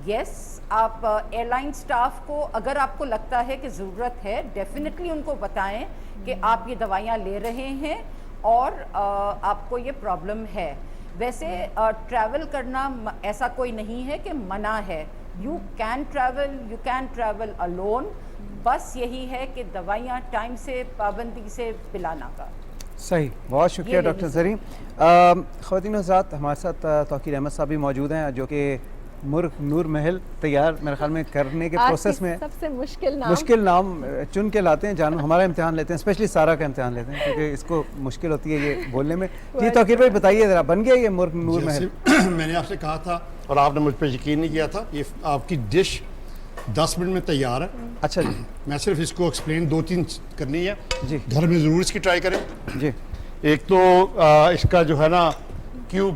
[SPEAKER 10] یس، آپ ایئر لائن سٹاف کو اگر آپ کو لگتا ہے کہ ضرورت ہے، ڈیفینیٹلی ان کو بتائیں کہ آپ یہ دوائیاں لے رہے ہیں اور آپ کو یہ پرابلم ہے۔ ویسے ٹریول کرنا ایسا کوئی نہیں ہے کہ منع ہے، یو کین ٹریول الون، بس یہی ہے کہ دوائیاں ٹائم سے، پابندی سے، پلانا کا۔
[SPEAKER 3] صحیح، بہت شکریہ ڈاکٹر زرین۔ خواتین حضرات، ہمارے ساتھ توقیر احمد صاحب بھی موجود ہیں جو کہ مرغ نور محل تیار میرے خیال میں کرنے کے پروسیس میں
[SPEAKER 1] سب سے مشکل نام
[SPEAKER 3] چن کے لاتے ہیں، جان ہمارا امتحان لیتے ہیں، اسپیشلی سارا کا امتحان لیتے ہیں کیونکہ اس کو مشکل ہوتی ہے یہ بولنے میں۔ جی توقیر بھائی بتائیے ذرا، بن گیا یہ مرغ نور محل؟
[SPEAKER 11] میں نے آپ سے کہا تھا اور آپ نے مجھ پہ یقین نہیں کیا تھا، یہ آپ کی ڈش 10 منٹ میں تیار ہے۔
[SPEAKER 3] اچھا جی،
[SPEAKER 11] میں صرف اس کو ایکسپلین 2-3 کرنی ہے
[SPEAKER 3] جی،
[SPEAKER 11] گھر میں ضرور اس کی ٹرائی کریں۔
[SPEAKER 3] جی،
[SPEAKER 11] ایک تو اس کا جو ہے نا کیوب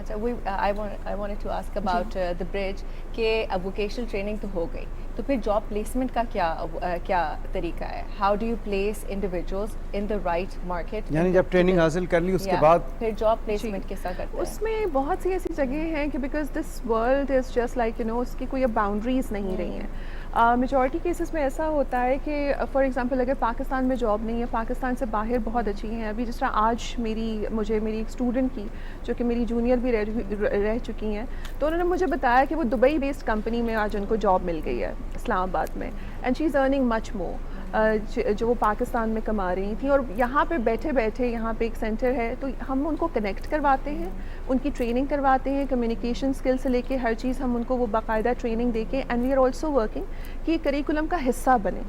[SPEAKER 1] اچھا I wanted to ask about the bridge کہ اب ووکیشنل ٹریننگ تو ہو گئی, تو پھر جاب پلیسمنٹ کا کیا طریقہ ہے؟ How do you place individuals in the right market?
[SPEAKER 3] یعنی جب ٹریننگ حاصل کر لی اس کے بعد
[SPEAKER 1] پھر جاب پلیسمنٹ کس طرح کرتے ہیں؟
[SPEAKER 8] اس میں بہت سی ایسی جگہیں ہیں کہ because this world is just like اس کی کوئی اب باؤنڈریز نہیں رہی ہیں. میجورٹی کیسز میں ایسا ہوتا ہے کہ فار ایگزامپل اگر پاکستان میں جاب نہیں ہے, پاکستان سے باہر بہت اچھی ہیں. ابھی جس طرح آج میری ایک اسٹوڈنٹ کی جو کہ میری جونیئر بھی رہ چکی ہیں, تو انہوں نے مجھے بتایا کہ وہ دبئی بیسڈ کمپنی میں آج ان کو جاب مل گئی ہے اسلام آباد میں, اینڈ شی از ارننگ مچ مور جو وہ پاکستان میں کما رہی تھیں. اور یہاں پہ بیٹھے یہاں پہ ایک سینٹر ہے, تو ہم ان کو کنیکٹ کرواتے ہیں, ان کی ٹریننگ کرواتے ہیں, کمیونیکیشن اسکل سے لے کے ہر چیز ہم ان کو وہ باقاعدہ ٹریننگ دے کے, and we are also working کہ کریکولم کا حصہ بنے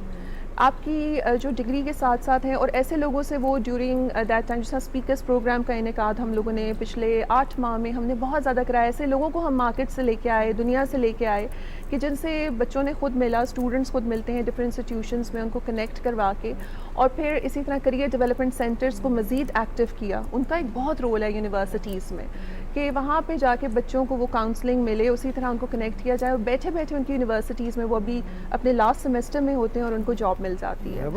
[SPEAKER 8] آپ کی جو ڈگری کے ساتھ ساتھ ہیں. اور ایسے لوگوں سے وہ ڈیورنگ دیٹ ٹائم, جیسا اسپیکرس پروگرام کا انعقاد ہم لوگوں نے پچھلے 8 ماہ میں ہم نے بہت زیادہ کرایا. ایسے لوگوں کو ہم مارکیٹ سے لے کے آئے, دنیا سے لے کے آئے, کہ جن سے بچوں نے خود ملا, اسٹوڈنٹس خود ملتے ہیں ڈفرینٹ انسٹیٹیوشنس میں, ان کو کنیکٹ کروا کے, اور پھر اسی طرح کریئر ڈیولپمنٹ سینٹرز کو مزید ایکٹیو کیا. ان کا ایک بہت رول ہے یونیورسٹیز میں کہ وہاں پہ جا کے بچوں کو وہ کاؤنسلنگ ملے, اسی طرح ان کو کنیکٹ کیا جائے, اور بیٹھے ان کی یونیورسٹیز میں وہ ابھی اپنے لاسٹ سیمسٹر میں ہوتے ہیں اور ان کو جاب مل جاتی ہے.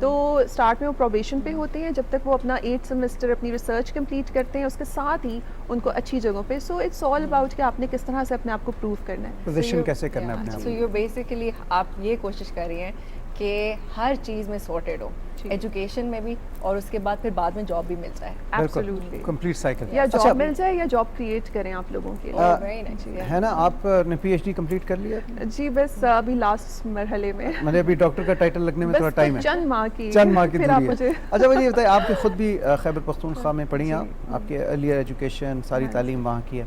[SPEAKER 8] تو اسٹارٹ میں وہ پروبیشن پہ ہوتے ہیں جب تک وہ اپنا 8 سیمسٹر اپنی ریسرچ کمپلیٹ کرتے ہیں, اس کے ساتھ ہی ان کو اچھی جگہوں پہ. سو اٹس آل اباؤٹ کہ آپ نے کس طرح سے اپنے آپ کو پروو کرنا ہے,
[SPEAKER 3] پوزیشن کیسے کرنا ہے اپنے آپ.
[SPEAKER 1] سو یو بیسیکلی آپ یہ کوشش کر رہی ہیں کہ ہر چیز میں سارٹیڈ ہو, ایجوکیشن میں بھی, اور اس کے بعد پھر بعد میں جاب بھی مل جائے.
[SPEAKER 8] ایبسلیوٹلی
[SPEAKER 3] کمپلیٹ سائیکل,
[SPEAKER 8] یا جاب مل جائے یا جاب کریٹ کریں آپ لوگوں کے لیے.
[SPEAKER 3] ہے نا, آپ نے پی ایچ ڈی کمپلیٹ کر لیا؟
[SPEAKER 8] جی بس ابھی لاسٹ مرحلے میں,
[SPEAKER 3] مطلب ابھی ڈاکٹر کا ٹائٹل لگنے میں تھوڑا ٹائم ہے,
[SPEAKER 8] چند ماہ کی
[SPEAKER 3] دوری ہے. اچھا مجھے یہ بتائیے, آپ خود بھی خیبر پختونخوا میں پڑھی ہیں, آپ کے ارلیئر ایجوکیشن ساری تعلیم وہاں کی ہے.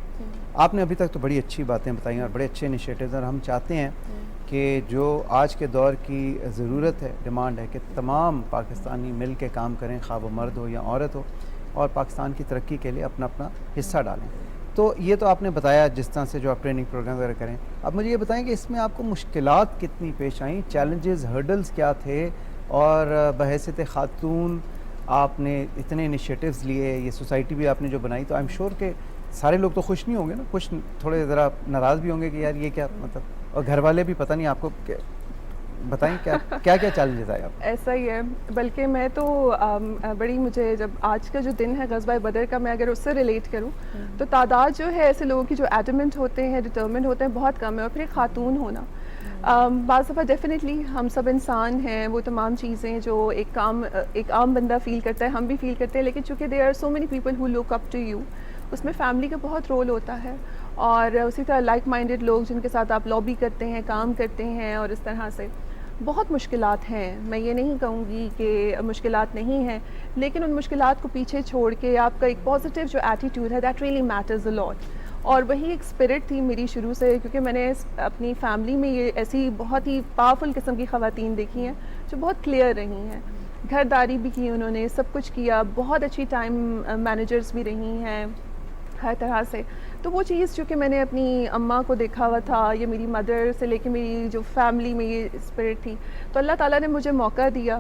[SPEAKER 3] آپ نے ابھی تک تو بڑی اچھی باتیں بتائی ہیں اور بڑے اچھے انیشیٹیوز, اور ہم چاہتے ہیں کہ جو آج کے دور کی ضرورت ہے, ڈیمانڈ ہے, کہ تمام پاکستانی مل کے کام کریں, خواہ وہ مرد ہو یا عورت ہو, اور پاکستان کی ترقی کے لیے اپنا حصہ ڈالیں. تو یہ تو آپ نے بتایا جس طرح سے جو آپ ٹریننگ پروگرام وغیرہ کریں. اب مجھے یہ بتائیں کہ اس میں آپ کو مشکلات کتنی پیش آئیں, چیلنجز, ہرڈلز کیا تھے, اور بحیثیت خاتون آپ نے اتنے انیشیٹیوز لیے, یہ سوسائٹی بھی آپ نے جو بنائی, تو آئی ایم شیور کہ سارے لوگ تو خوش نہیں ہوں گے نا, کچھ تھوڑے ذرا ناراض بھی ہوں گے کہ یار یہ کیا مطلب, اور گھر والے بھی پتہ نہیں آپ کو بتائیں کیا چیلنجز آئے آپ.
[SPEAKER 8] ایسا ہی ہے, بلکہ میں تو بڑی, مجھے جب آج کا جو دن ہے غزوہ بدر کا, میں اگر اس سے ریلیٹ کروں تو تعداد جو ہے ایسے لوگوں کی جو ایڈمنٹ ہوتے ہیں, ڈٹرمنٹ ہوتے ہیں, بہت کم ہے. اور پھر ایک خاتون ہونا, بعض دفعہ ڈیفینیٹلی ہم سب انسان ہیں, وہ تمام چیزیں جو ایک عام بندہ فیل کرتا ہے ہم بھی فیل کرتے ہیں, لیکن چونکہ there are so many people who look up to you, اس میں فیملی کا بہت رول ہوتا ہے, اور اسی طرح لائک مائنڈیڈ لوگ جن کے ساتھ آپ لابی کرتے ہیں, کام کرتے ہیں, اور اس طرح سے بہت مشکلات ہیں. میں یہ نہیں کہوں گی کہ مشکلات نہیں ہیں, لیکن ان مشکلات کو پیچھے چھوڑ کے آپ کا ایک پازیٹیو جو ایٹیٹیوڈ ہے, دیٹ ریئلی میٹرز اے لاٹ. اور وہی ایک اسپرٹ تھی میری شروع سے, کیونکہ میں نے اپنی فیملی میں یہ ایسی بہت ہی پاورفل قسم کی خواتین دیکھی ہیں جو بہت کلیئر رہی ہیں, گھرداری بھی کی انہوں نے, سب کچھ کیا, بہت اچھی ٹائم مینیجرز بھی رہی ہیں ہر طرح سے. تو وہ چیز جو کہ میں نے اپنی اماں کو دیکھا ہوا تھا, یہ میری مدر سے لے کے میری جو فیملی میں یہ اسپرٹ تھی, تو اللہ تعالیٰ نے مجھے موقع دیا.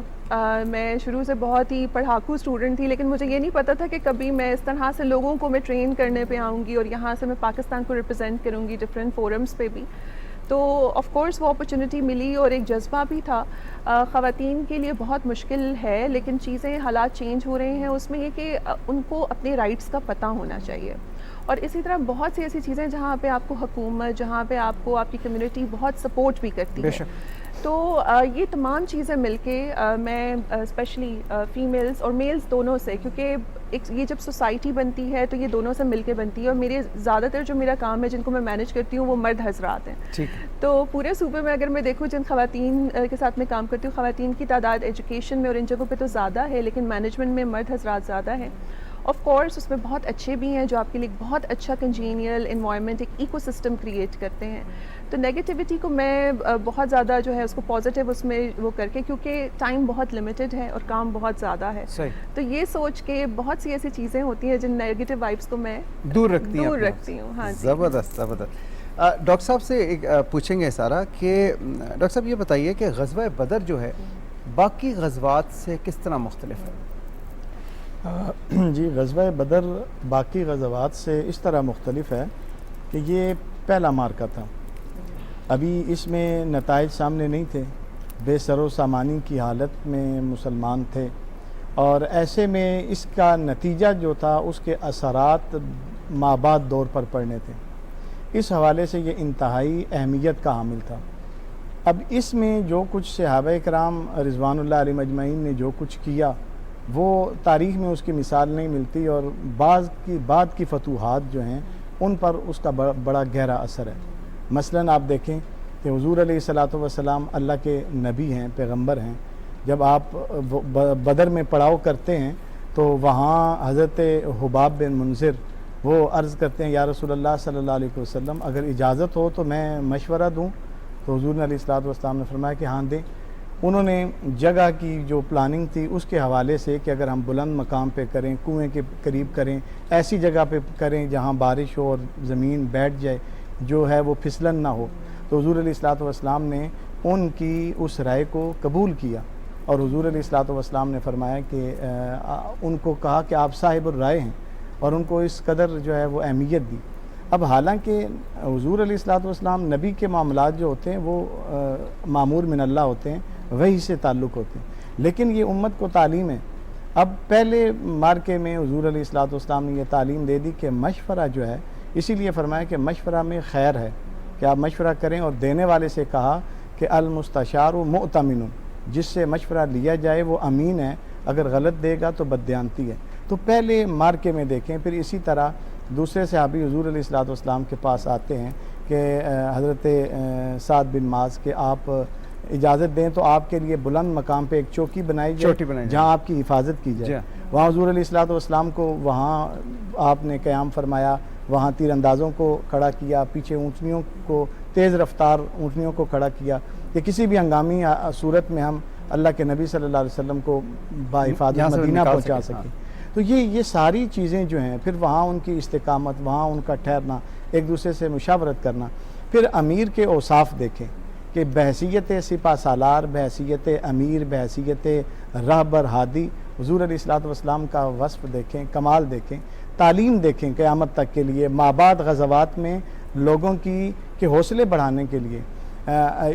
[SPEAKER 8] میں شروع سے بہت ہی پڑھاکو اسٹوڈنٹ تھی, لیکن مجھے یہ نہیں پتہ تھا کہ کبھی میں اس طرح سے لوگوں کو میں ٹرین کرنے پہ آؤں گی, اور یہاں سے میں پاکستان کو ریپرزینٹ کروں گی ڈفرینٹ فورمز پہ بھی. تو آف کورس وہ اپرچونیٹی ملی, اور ایک جذبہ بھی تھا. خواتین کے لیے بہت مشکل ہے, لیکن چیزیں, حالات چینج ہو رہے ہیں. اس میں یہ کہ ان کو اپنے رائٹس کا پتہ ہونا چاہیے, اور اسی طرح بہت سی ایسی چیزیں جہاں پہ آپ کو حکومت, جہاں پہ آپ کو آپ کی کمیونٹی بہت سپورٹ بھی کرتی ہے. تو یہ تمام چیزیں مل کے میں اسپیشلی فیمیلز اور میلز دونوں سے, کیونکہ یہ جب سوسائٹی بنتی ہے تو یہ دونوں سے مل کے بنتی ہے, اور میرے زیادہ تر جو میرا کام ہے, جن کو میں مینیج کرتی ہوں, وہ مرد حضرات ہیں. تو پورے صوبے میں اگر میں دیکھوں جن خواتین کے ساتھ میں کام کرتی ہوں, خواتین کی تعداد ایجوکیشن میں اور ان جگہوں پہ تو زیادہ ہے, لیکن مینجمنٹ میں مرد حضرات زیادہ ہیں. آف کورس اس میں بہت اچھے بھی ہیں جو آپ کے لیے بہت اچھا کنجینیل انوائرمنٹ, ایک ایکو سسٹم کریٹ کرتے ہیں. تو نیگیٹیوٹی کو میں بہت زیادہ جو ہے اس کو پازیٹیو اس میں وہ کر کے, کیونکہ ٹائم بہت لمیٹڈ ہے اور کام بہت زیادہ ہے, تو یہ سوچ کے بہت سی ایسی چیزیں ہوتی ہیں جن نیگیٹیو وائبس کو میں
[SPEAKER 3] دور رکھتی ہوں.
[SPEAKER 8] ہاں,
[SPEAKER 3] زبردست زبردست. ڈاکٹر صاحب سے ایک پوچھیں گے سارا کہ ڈاکٹر صاحب یہ بتائیے کہ غزوہ بدر جو ہے باقی غزوات سے کس طرح مختلف ہے؟
[SPEAKER 9] جی غزوہ بدر باقی غزوات سے اس طرح مختلف ہے کہ یہ پہلا مارکہ تھا. ابھی اس میں نتائج سامنے نہیں تھے، بے سر و سامانی کی حالت میں مسلمان تھے، اور ایسے میں اس کا نتیجہ جو تھا اس کے اثرات مابعد دور پر پڑنے تھے. اس حوالے سے یہ انتہائی اہمیت کا حامل تھا. اب اس میں جو کچھ صحابہ کرام رضوان اللہ علیہم اجمعین نے جو کچھ کیا وہ تاریخ میں اس کی مثال نہیں ملتی، اور بعد کی فتوحات جو ہیں ان پر اس کا بڑا گہرا اثر ہے. مثلاً آپ دیکھیں کہ حضور علیہ الصلوۃ والسلام اللہ کے نبی ہیں، پیغمبر ہیں. جب آپ بدر میں پڑاؤ کرتے ہیں تو وہاں حضرت حباب بن منذر وہ عرض کرتے ہیں یا رسول اللہ صلی اللہ علیہ وسلم اگر اجازت ہو تو میں مشورہ دوں؟ تو حضور علیہ الصلوۃ والسلام نے فرمایا کہ ہاں دیں. انہوں نے جگہ کی جو پلاننگ تھی اس کے حوالے سے کہ اگر ہم بلند مقام پہ کریں، کنویں کے قریب کریں، ایسی جگہ پہ کریں جہاں بارش ہو اور زمین بیٹھ جائے، جو ہے وہ پھسلن نہ ہو، تو حضور علیہ الصلوۃ والسلام نے ان کی اس رائے کو قبول کیا. اور حضور علیہ الصلوۃ والسلام نے فرمایا کہ ان کو کہا کہ آپ صاحب الرائے ہیں، اور ان کو اس قدر جو ہے وہ اہمیت دی. اب حالانکہ حضور علیہ الصلوۃ والسلام نبی کے معاملات جو ہوتے ہیں وہ مامور من اللہ ہوتے ہیں، وحی سے تعلق ہوتے ہیں، لیکن یہ امت کو تعلیم ہے. اب پہلے مارکے میں حضور علیہ الصلوۃ والسلام نے یہ تعلیم دے دی کہ مشورہ جو ہے، اسی لیے فرمایا کہ مشورہ میں خیر ہے کہ آپ مشورہ کریں، اور دینے والے سے کہا کہ المستشار مؤتمن، جس سے مشورہ لیا جائے وہ امین ہے، اگر غلط دے گا تو بددیانتی ہے. تو پہلے مارکے میں دیکھیں. پھر اسی طرح دوسرے صحابی حضور علیہ الصلوۃ والسلام کے پاس آتے ہیں کہ حضرت سعد بن معاذ کہ آپ اجازت دیں تو آپ کے لیے بلند مقام پہ ایک چوکی بنائی جائے جہاں آپ کی حفاظت کی جائے. وہاں حضور علیہ الصلوۃ والسلام کو وہاں آپ نے قیام فرمایا، وہاں تیر اندازوں کو کھڑا کیا، پیچھے اونٹنیوں کو، تیز رفتار اونٹنیوں کو کھڑا کیا کہ کسی بھی ہنگامی صورت میں ہم اللہ کے نبی صلی اللہ علیہ وسلم کو بحفاظت مدینہ پہنچا سکیں. تو یہ ساری چیزیں جو ہیں، پھر وہاں ان کی استقامت، وہاں ان کا ٹھہرنا، ایک دوسرے سے مشاورت کرنا. پھر امیر کے اوصاف دیکھیں کہ بحیثیت سپہ سالار، بحیثیت امیر، بحیثیت رہبر ہادی، حضور علیہ الصلوۃ والسلام کا وصف دیکھیں، کمال دیکھیں، تعلیم دیکھیں قیامت تک کے لیے، مابعد غزوات میں لوگوں کی کے حوصلے بڑھانے کے لیے.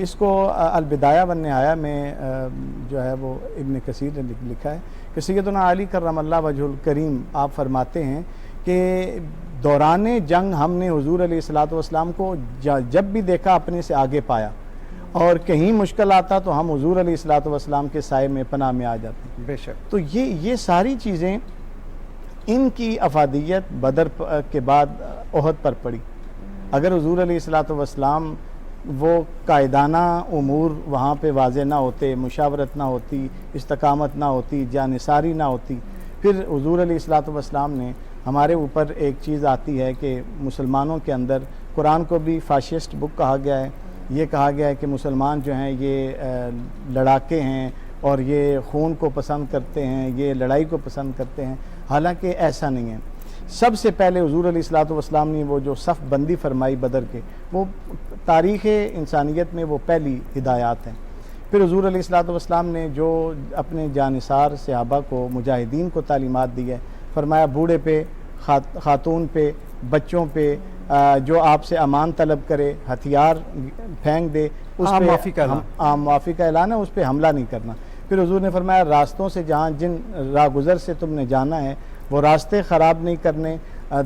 [SPEAKER 9] اس کو البدایہ والنہایہ میں جو ہے وہ ابن کثیر نے لکھا ہے کہ سیدنا علی کرم اللہ وجہ الکریم آپ فرماتے ہیں کہ دوران جنگ ہم نے حضور علیہ الصلوۃ والسلام کو جب بھی دیکھا اپنے سے آگے پایا، اور کہیں مشکل آتا تو ہم حضور علیہ الصلوۃ والسلام کے سائے میں پناہ میں آ جاتے ہیں.
[SPEAKER 3] بے شک.
[SPEAKER 9] تو یہ ساری چیزیں، ان کی افادیت بدر کے بعد احد پر پڑی. اگر حضور علیہ الصلوۃ والسلام وہ قائدانہ امور وہاں پہ واضح نہ ہوتے، مشاورت نہ ہوتی، استقامت نہ ہوتی، جانثاری نہ ہوتی، پھر حضور علیہ الصلوۃ والسلام نے ہمارے اوپر ایک چیز آتی ہے کہ مسلمانوں کے اندر، قرآن کو بھی فاشسٹ بک کہا گیا ہے، یہ کہا گیا ہے کہ مسلمان جو ہیں یہ لڑاکے ہیں اور یہ خون کو پسند کرتے ہیں، یہ لڑائی کو پسند کرتے ہیں. حالانکہ ایسا نہیں ہے. سب سے پہلے حضور علیہ الصلوۃ والسلام نے وہ جو صف بندی فرمائی بدر کے، وہ تاریخ انسانیت میں وہ پہلی ہدایات ہیں. پھر حضور علیہ الصلوۃ والسلام نے جو اپنے جانثار صحابہ کو، مجاہدین کو تعلیمات دی ہے، فرمایا بوڑھے پہ، خاتون پہ، بچوں پہ، جو آپ سے امان طلب کرے، ہتھیار پھینک دے، اس پہ عام معافی کا اعلان ہے، اس پہ حملہ نہیں کرنا. پھر حضور نے فرمایا راستوں سے جہاں جن راہ گزر سے تم نے جانا ہے وہ راستے خراب نہیں کرنے،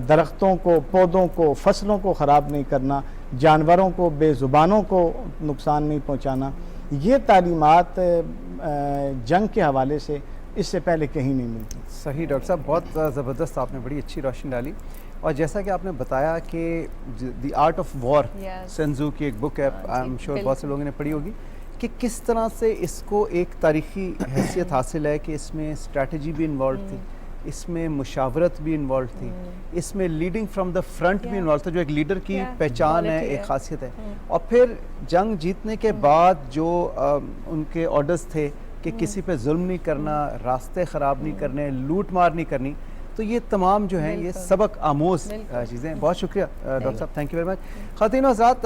[SPEAKER 9] درختوں کو، پودوں کو، فصلوں کو خراب نہیں کرنا، جانوروں کو، بے زبانوں کو نقصان نہیں پہنچانا. یہ تعلیمات جنگ کے حوالے سے اس سے پہلے کہیں نہیں ملتی.
[SPEAKER 3] صحیح ڈاکٹر صاحب، بہت زبردست، آپ نے بڑی اچھی روشنی ڈالی. اور جیسا کہ آپ نے بتایا کہ دی آرٹ آف وار، سن تزو کی ایک بک ہے، آئی ایم شیور بہت سے لوگوں نے پڑھی ہوگی، کہ کس طرح سے اس کو ایک تاریخی حیثیت حاصل ہے کہ اس میں اسٹریٹجی بھی انوالو تھی، اس میں مشاورت بھی انوالو تھی، اس میں لیڈنگ فرام دا فرنٹ بھی انوالو تھا، جو ایک لیڈر کی پہچان ہے، ایک خاصیت ہے. اور پھر جنگ جیتنے کے بعد جو ان کے آرڈرز تھے کہ کسی پہ ظلم نہیں کرنا، راستے خراب نہیں کرنے، لوٹ مار نہیں کرنی، تو تو یہ تمام جو ہیں یہ سبق آموز چیزیں ہیں. بہت شکریہ ڈاکٹر صاحب, تھینک یو ویری مچ. خواتین و حضرات,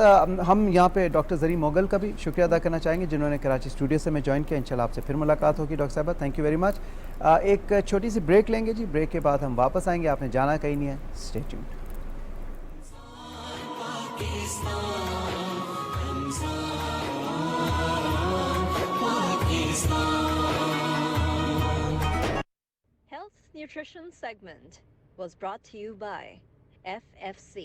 [SPEAKER 3] ہم یہاں پہ ڈاکٹر زریں موغل کا بھی شکریہ ادا کرنا چاہیں گے جنہوں نے کراچی اسٹوڈیو سے میں جوائن کیا. انشاءاللہ آپ سے پھر ملاقات ہوگی ڈاکٹر صاحبہ, تھینک یو ویری مچ. ایک چھوٹی سی بریک لیں گے جی, بریک کے بعد ہم واپس آئیں گے. آپ نے جانا کہیں نہیں ہے, stay tuned.
[SPEAKER 6] Health Nutrition segment was brought to you by FFC.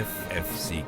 [SPEAKER 7] FFC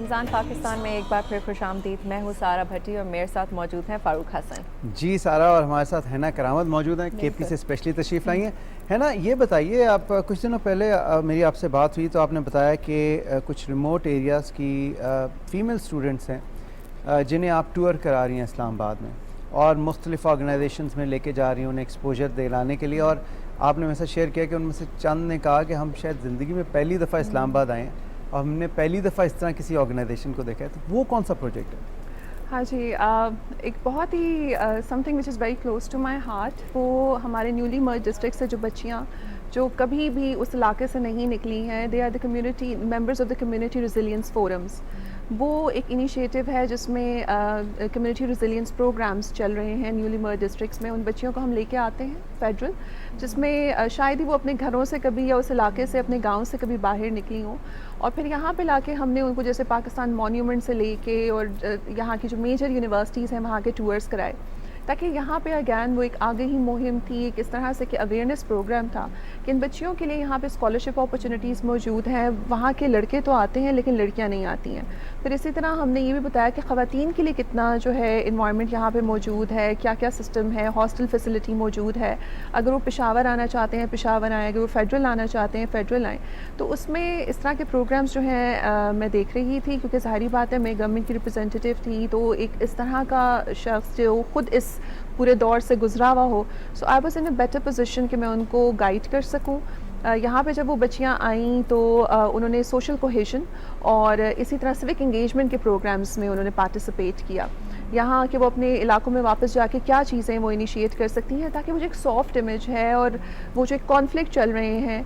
[SPEAKER 1] رمضان پاکستان میں ایک بار پھر خوش آمدید. میں ہوں سارا بھٹی اور میرے ساتھ موجود ہیں فاروق حسن.
[SPEAKER 3] جی سارا، اور ہمارے ساتھ حنا کرامت موجود ہیں، کے پی سے اسپیشلی تشریف لائی ہیں. حنا یہ بتائیے، آپ کچھ دنوں پہلے میری آپ سے بات ہوئی تو آپ نے بتایا کہ کچھ ریموٹ ایریاز کی فیمیل اسٹوڈنٹس ہیں جنہیں آپ ٹور کرا رہی ہیں اسلام آباد میں، اور مختلف آرگنائزیشنز میں لے کے جا رہی ہیں انہیں ایکسپوجر دلانے کے لیے. اور آپ نے میرے ساتھ شیئر کیا کہ ان میں سے چند نے کہا کہ ہم شاید زندگی میں پہلی دفعہ اسلام آباد آئے ہیں اور ہم نے پہلی دفعہ اس طرح کسی آرگنائزیشن کو دیکھا ہے. تو وہ کون سا پروجیکٹ ہے؟
[SPEAKER 8] ہاں جی، ایک بہت ہی something which is very close to my heart. وہ ہمارے نیولی مرج ڈسٹرکٹ سے جو بچیاں جو کبھی بھی اس علاقے سے نہیں نکلی ہیں، they are the community members of the community resilience forums. وہ ایک انیشیٹو ہے جس میں کمیونٹی ریزیلینس پروگرامز چل رہے ہیں نیولی مرج ڈسٹرکٹس میں. ان بچیوں کو ہم لے کے آتے ہیں فیڈرل، جس میں شاید ہی وہ اپنے گھروں سے کبھی یا اس علاقے سے اپنے گاؤں سے کبھی باہر نکلی ہوں، اور پھر یہاں پہ لا کے ہم نے ان کو جیسے پاکستان مونیومنٹ سے لے کے اور یہاں کی جو میجر یونیورسٹیز ہیں وہاں کے ٹورز کرائے، تاکہ یہاں پہ اگین وہ ایک آگہی مہم تھی، ایک اس طرح سے کہ اویئرنیس پروگرام تھا کہ ان بچیوں کے لیے یہاں پہ اسکالرشپ اپرچونیٹیز موجود ہیں. وہاں کے لڑکے تو آتے ہیں لیکن لڑکیاں نہیں آتی ہیں. پھر اسی طرح ہم نے یہ بھی بتایا کہ خواتین کے لیے کتنا جو ہے انوائرمنٹ یہاں پہ موجود ہے، کیا کیا سسٹم ہے، ہاسٹل فیسلٹی موجود ہے. اگر وہ پشاور آنا چاہتے ہیں پشاور آئیں، اگر وہ فیڈرل آنا چاہتے ہیں فیڈرل آئیں. تو اس میں اس طرح کے پروگرامز جو ہیں میں دیکھ رہی تھی، کیونکہ ظاہری بات ہے میں گورنمنٹ کی ریپرزینٹیو تھی، تو ایک اس طرح کا شخص جو خود اس پورے دور سے گزرا ہوا ہو، so I was in a better position کہ میں ان کو گائیڈ کر سکوں. یہاں پہ جب وہ بچیاں آئیں تو انہوں نے سوشل کوہیشن اور اسی طرح سوک انگیجمنٹ کے پروگرامز میں انہوں نے پارٹیسپیٹ کیا، یہاں کہ وہ اپنے علاقوں میں واپس جا کے کیا چیزیں وہ انیشیٹ کر سکتی ہیں، تاکہ وہ جو ایک سافٹ امیج ہے اور وہ جو ایک کانفلکٹ چل رہے ہیں،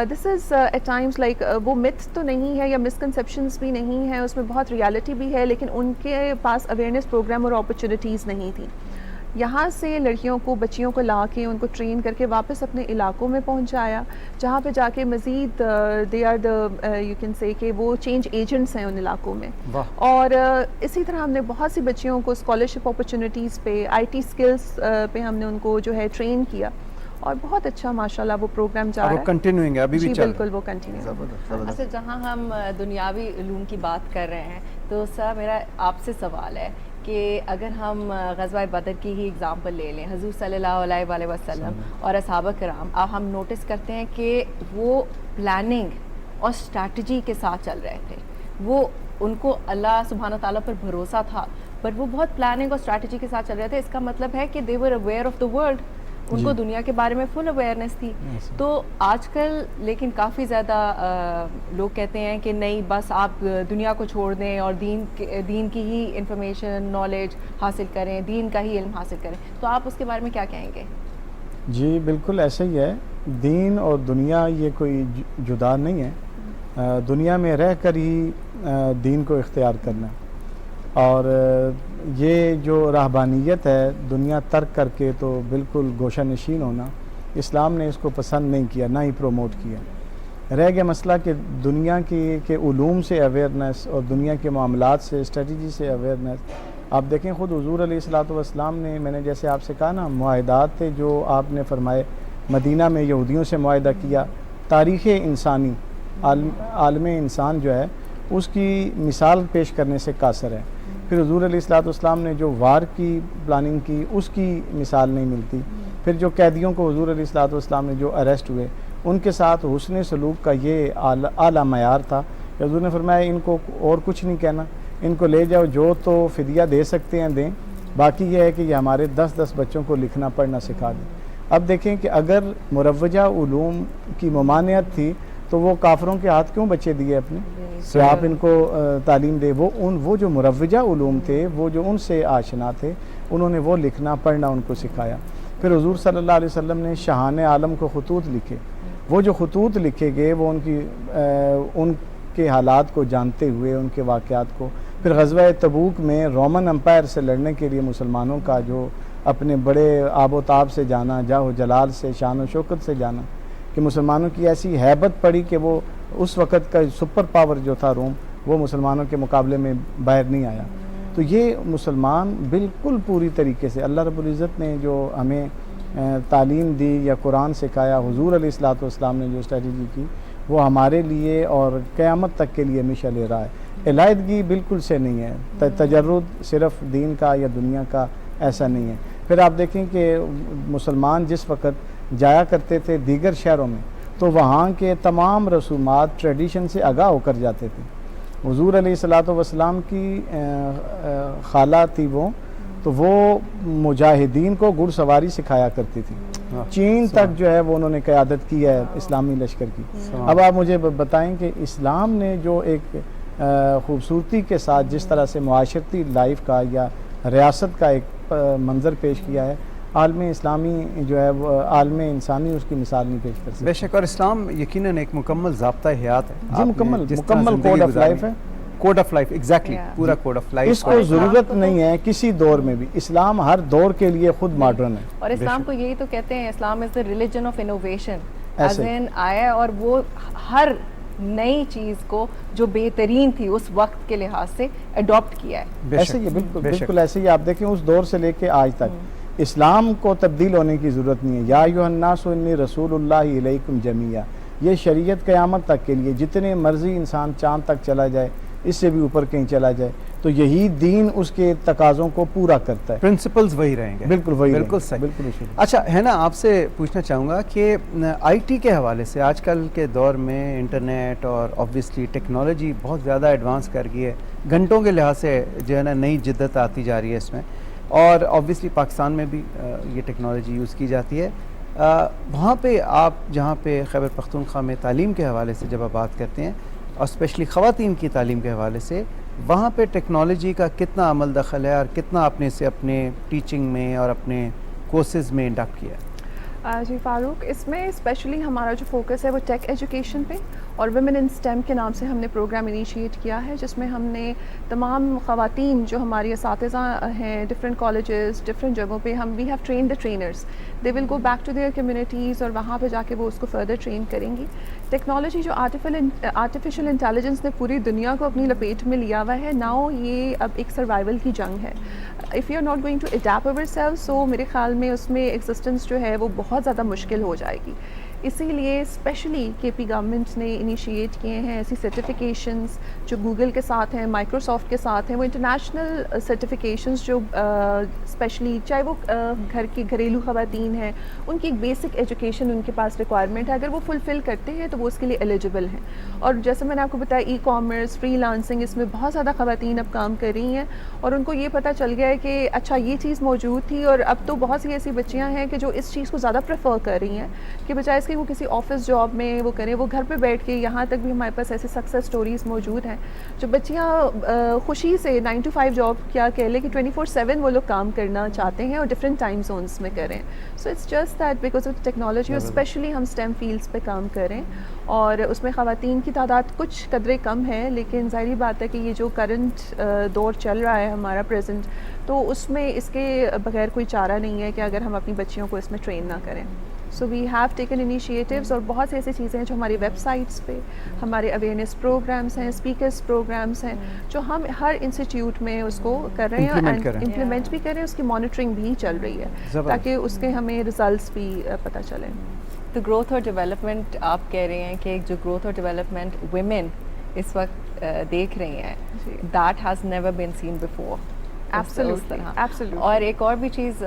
[SPEAKER 8] دس از ایٹ ٹائمز لائک وہ متھ تو نہیں ہے یا مسکنسیپشنز بھی نہیں ہیں، اس میں بہت ریالٹی بھی ہے، لیکن ان کے پاس اویئرنیس پروگرام اور اپرچونیٹیز نہیں تھیں. یہاں سے لڑکیوں کو بچیوں کو لا کے ان کو ٹرین کر کے واپس اپنے علاقوں میں پہنچایا، جہاں پہ جا کے مزید they are the you can say کہ وہ چینج ایجنٹس ہیں ان علاقوں میں. اور اسی طرح ہم نے بہت سی بچیوں کو اسکالرشپ اپرچونیٹیز پہ، آئی ٹی اسکلس پہ ہم نے ان کو جو ہے ٹرین کیا، اور بہت اچھا ماشاءاللہ وہ پروگرام جا رہا ہے.
[SPEAKER 3] وہ کنٹینیوئنگ ہے ابھی بھی چل رہا ہے؟
[SPEAKER 8] بالکل وہ کنٹینیو.
[SPEAKER 1] اچھا، جہاں ہم دنیاوی علوم کی بات کر رہے ہیں تو سر میرا آپ سے سوال ہے کہ اگر ہم غزوہ بدر کی ہی اگزامپل لے لیں، حضور صلی اللہ علیہ وآلہ وسلم اور اصحابہ کرام، اب ہم نوٹس کرتے ہیں کہ وہ پلاننگ اور اسٹریٹجی کے ساتھ چل رہے تھے. وہ ان کو اللہ سبحانہ تعالیٰ پر بھروسہ تھا، پر وہ بہت پلاننگ اور اسٹریٹجی کے ساتھ چل رہے تھے. اس کا مطلب ہے کہ دے ور اویئر آف دا ورلڈ، ان کو دنیا کے بارے میں فل اویئرنیس تھی. تو آج کل لیکن کافی زیادہ لوگ کہتے ہیں کہ نہیں، بس آپ دنیا کو چھوڑ دیں اور دین کی ہی انفارمیشن نالج حاصل کریں، دین کا ہی علم حاصل کریں. تو آپ اس کے بارے میں کیا کہیں گے؟
[SPEAKER 9] جی بالکل ایسا ہی ہے. دین اور دنیا یہ کوئی جدا نہیں ہے، دنیا میں رہ کر ہی دین کو اختیار کرنا. اور یہ جو رہبانیت ہے، دنیا ترک کر کے تو بالکل گوشہ نشین ہونا، اسلام نے اس کو پسند نہیں کیا، نہ ہی پروموٹ کیا. رہ گیا مسئلہ کہ دنیا کے علوم سے اویئرنیس اور دنیا کے معاملات سے، اسٹریٹجی سے اویئرنیس. آپ دیکھیں خود حضور علیہ الصلوۃ والسلام نے، میں نے جیسے آپ سے کہا نا، معاہدات تھے جو آپ نے فرمائے. مدینہ میں یہودیوں سے معاہدہ کیا. تاریخ انسانی، عالم انسان جو ہے اس کی مثال پیش کرنے سے قاصر ہے. پھر حضور علیہ الصلوۃ والسلام نے جو وار کی پلاننگ کی اس کی مثال نہیں ملتی. پھر جو قیدیوں کو حضور علیہ الصلوۃ والسلام نے جو اریسٹ ہوئے ان کے ساتھ حسن سلوک کا یہ اعلیٰ معیار تھا. حضور نے فرمایا ان کو اور کچھ نہیں کہنا، ان کو لے جاؤ، جو تو فدیہ دے سکتے ہیں دیں، باقی یہ ہے کہ یہ ہمارے 10 بچوں کو لکھنا پڑھنا سکھا دیں. اب دیکھیں کہ اگر مروجہ علوم کی ممانعت تھی تو وہ کافروں کے ہاتھ کیوں بچے دیے اپنے کہ آپ ان کو تعلیم دے. وہ جو مروجہ علوم تھے، وہ جو ان سے آشنا تھے، انہوں نے وہ لکھنا پڑھنا ان کو سکھایا. پھر حضور صلی اللہ علیہ وسلم نے شاہان عالم کو خطوط لکھے. وہ جو خطوط لکھے گئے وہ ان کے حالات کو جانتے ہوئے، ان کے واقعات کو. پھر غزوہ تبوک میں رومن امپائر سے لڑنے کے لیے مسلمانوں کا جو اپنے بڑے آب و تاب سے جانا، جاہ و جلال سے، شان و شوکت سے جانا، کہ مسلمانوں کی ایسی ہیبت پڑی کہ وہ اس وقت کا سپر پاور جو تھا روم، وہ مسلمانوں کے مقابلے میں باہر نہیں آیا. تو یہ مسلمان بالکل پوری طریقے سے اللہ رب العزت نے جو ہمیں تعلیم دی یا قرآن سکھایا، حضور علیہ الصلوۃ والسلام نے جو اسٹریٹجی کی وہ ہمارے لیے اور قیامت تک کے لیے ہمیشہ لے رہا ہے۔ علیحدگی بالکل سے نہیں ہے، تجرد صرف دین کا یا دنیا کا ایسا نہیں ہے۔ پھر آپ دیکھیں کہ مسلمان جس وقت جایا کرتے تھے دیگر شہروں میں تو وہاں کے تمام رسومات ٹریڈیشن سے آگاہ ہو کر جاتے تھے۔ حضور علیہ الصلوۃ والسلام کی خالہ تھی تو وہ مجاہدین کو گھڑ سواری سکھایا کرتی تھی، چین تک جو ہے وہ انہوں نے قیادت کی ہے اسلامی لشکر کی۔ اب آپ مجھے بتائیں کہ اسلام نے جو ایک خوبصورتی کے ساتھ جس طرح سے معاشرتی لائف کا یا ریاست کا ایک منظر پیش کیا ہے، عالم اسلامی جو ہے وہ عالم انسانی اس کی مثال نہیں پیش کر سکتا۔
[SPEAKER 3] بے شک، اور اسلام یقیناً ایک مکمل ضابطہ حیات ہے
[SPEAKER 9] جی، مکمل کوڈ آف لائف ہے،
[SPEAKER 3] کوڈ آف لائف، ایگزیکٹلی پورا کوڈ آف لائف۔
[SPEAKER 9] اس کو ضرورت نہیں ہے کسی دور میں بھی، اسلام ہر دور کے لیے خود ماڈرن ہے۔
[SPEAKER 1] اور اسلام کو یہی تو کہتے ہیں، Islam is the religion of innovation, as in آیا اور وہ ہر نئی چیز کو جو بہترین تھی اس وقت کے لحاظ سے اڈاپٹ کیا ہے۔
[SPEAKER 9] ایسے ہی بالکل ایسے ہی آپ دیکھیں اس دور سے لے کے آج تک اسلام کو تبدیل ہونے کی ضرورت نہیں ہے۔ یا ایھا الناس انی رسول اللہ الیکم جمیعا، یہ شریعت قیامت تک کے لیے، جتنے مرضی انسان چاند تک چلا جائے، اس سے بھی اوپر کہیں چلا جائے تو یہی دین اس کے تقاضوں کو پورا کرتا ہے،
[SPEAKER 3] پرنسپلز وہی رہیں گے،
[SPEAKER 9] بالکل وہی،
[SPEAKER 3] بالکل صحیح،
[SPEAKER 9] بالکل۔
[SPEAKER 3] اچھا ہے نا، آپ سے پوچھنا چاہوں گا کہ آئی ٹی کے حوالے سے آج کل کے دور میں انٹرنیٹ اور آبویسلی ٹیکنالوجی بہت زیادہ ایڈوانس کر گئی ہے، گھنٹوں کے لحاظ سے جو ہے نا نئی جدت آتی جا رہی ہے اس میں، اور آبویسلی پاکستان میں بھی یہ ٹیکنالوجی یوز کی جاتی ہے۔ وہاں پہ آپ جہاں پہ خیبر پختونخوا میں تعلیم کے حوالے سے جب آپ بات کرتے ہیں اور اسپیشلی خواتین کی تعلیم کے حوالے سے، وہاں پہ ٹیکنالوجی کا کتنا عمل دخل ہے اور کتنا آپ نے اسے اپنے ٹیچنگ میں اور اپنے کورسز میں انڈکٹ کیا ہے؟
[SPEAKER 8] جی فاروق، اس میں اسپیشلی ہمارا جو فوکس ہے وہ ٹیک ایجوکیشن پہ اور ویمن ان اسٹیم کے نام سے ہم نے پروگرام انیشیٹ کیا ہے، جس میں ہم نے تمام خواتین جو ہماری اساتذہ ہیں ڈفرینٹ کالجز ڈفرینٹ جگہوں پہ، ہم we have train the trainers, they will go back to their communities اور وہاں پہ جا کے وہ اس کو فردر ٹرین کریں گی۔ ٹیکنالوجی جو آرٹیفیشل انٹیلیجنس نے پوری دنیا کو اپنی لپیٹ میں لیا ہوا ہے، ناؤ یہ اب ایک سروائیول کی جنگ ہے۔ If you are not going to adapt ourself, so میرے خیال میں اس میں ایگزسٹنس جو ہے وہ بہت زیادہ مشکل ہو جائے گی۔ اسی لیے اسپیشلی کے پی گورنمنٹ نے انیشیٹ کیے ہیں ایسی سرٹیفکیشنز جو گوگل کے ساتھ ہیں، مائکروسافٹ کے ساتھ ہیں، وہ انٹرنیشنل سرٹیفکیشنز جو اسپیشلی چاہے وہ گھر کی گھریلو خواتین ہیں، ان کی ایک بیسک ایجوکیشن ان کے پاس ریکوائرمنٹ ہے، اگر وہ فلفل کرتے ہیں تو وہ اس کے لیے ایلیجبل ہیں۔ اور جیسے میں نے آپ کو بتایا، ای کامرس، فری لانسنگ، اس میں بہت زیادہ خواتین اب کام کر رہی ہیں اور ان کو یہ پتہ چل گیا ہے کہ اچھا یہ چیز موجود تھی، اور اب تو بہت سی ایسی بچیاں ہیں کہ جو اس چیز کو زیادہ پریفر کر رہی ہیں کہ بجائے اس کہ وہ کسی آفس جاب میں وہ کریں، وہ گھر پہ بیٹھ کے، یہاں تک بھی ہمارے پاس ایسی سکسیس سٹوریز موجود ہیں جو بچیاں خوشی سے 9 to 5 جاب کیا کہہ لیں کہ 24/7 وہ لوگ کام کرنا چاہتے ہیں اور ڈفرینٹ ٹائم زونس میں کریں۔ So it's just that because of technology, اور اسپیشلی ہم اسٹیم فیلڈس پہ کام کریں، اور اس میں خواتین کی تعداد کچھ قدرے کم ہے، لیکن ظاہری بات ہے کہ یہ جو کرنٹ دور چل رہا ہے ہمارا پریزنٹ، تو اس میں اس کے بغیر کوئی چارہ نہیں ہے کہ اگر ہم اپنی بچیوں کو اس میں ٹرین نہ کریں۔ سو وی ہیو ٹیکن انیشیٹیوز، اور بہت سی ایسی چیزیں ہیں جو ہماری ویب سائٹس پہ، ہمارے اویئرنیس پروگرامس ہیں، اسپیکرس پروگرامس ہیں، جو ہم ہر انسٹیٹیوٹ میں اس کو کر رہے ہیں، امپلیمنٹ بھی کر رہے ہیں، اس کی مانیٹرنگ بھی چل رہی ہے تاکہ اس کے ہمیں ریزلٹس بھی پتہ چلیں۔
[SPEAKER 1] تو گروتھ اور ڈیولپمنٹ آپ کہہ رہے ہیں کہ جو گروتھ اور ڈیولپمنٹ ویمن اس وقت دیکھ رہی ہیں، that has never been seen before. اور ایک اور بھی چیز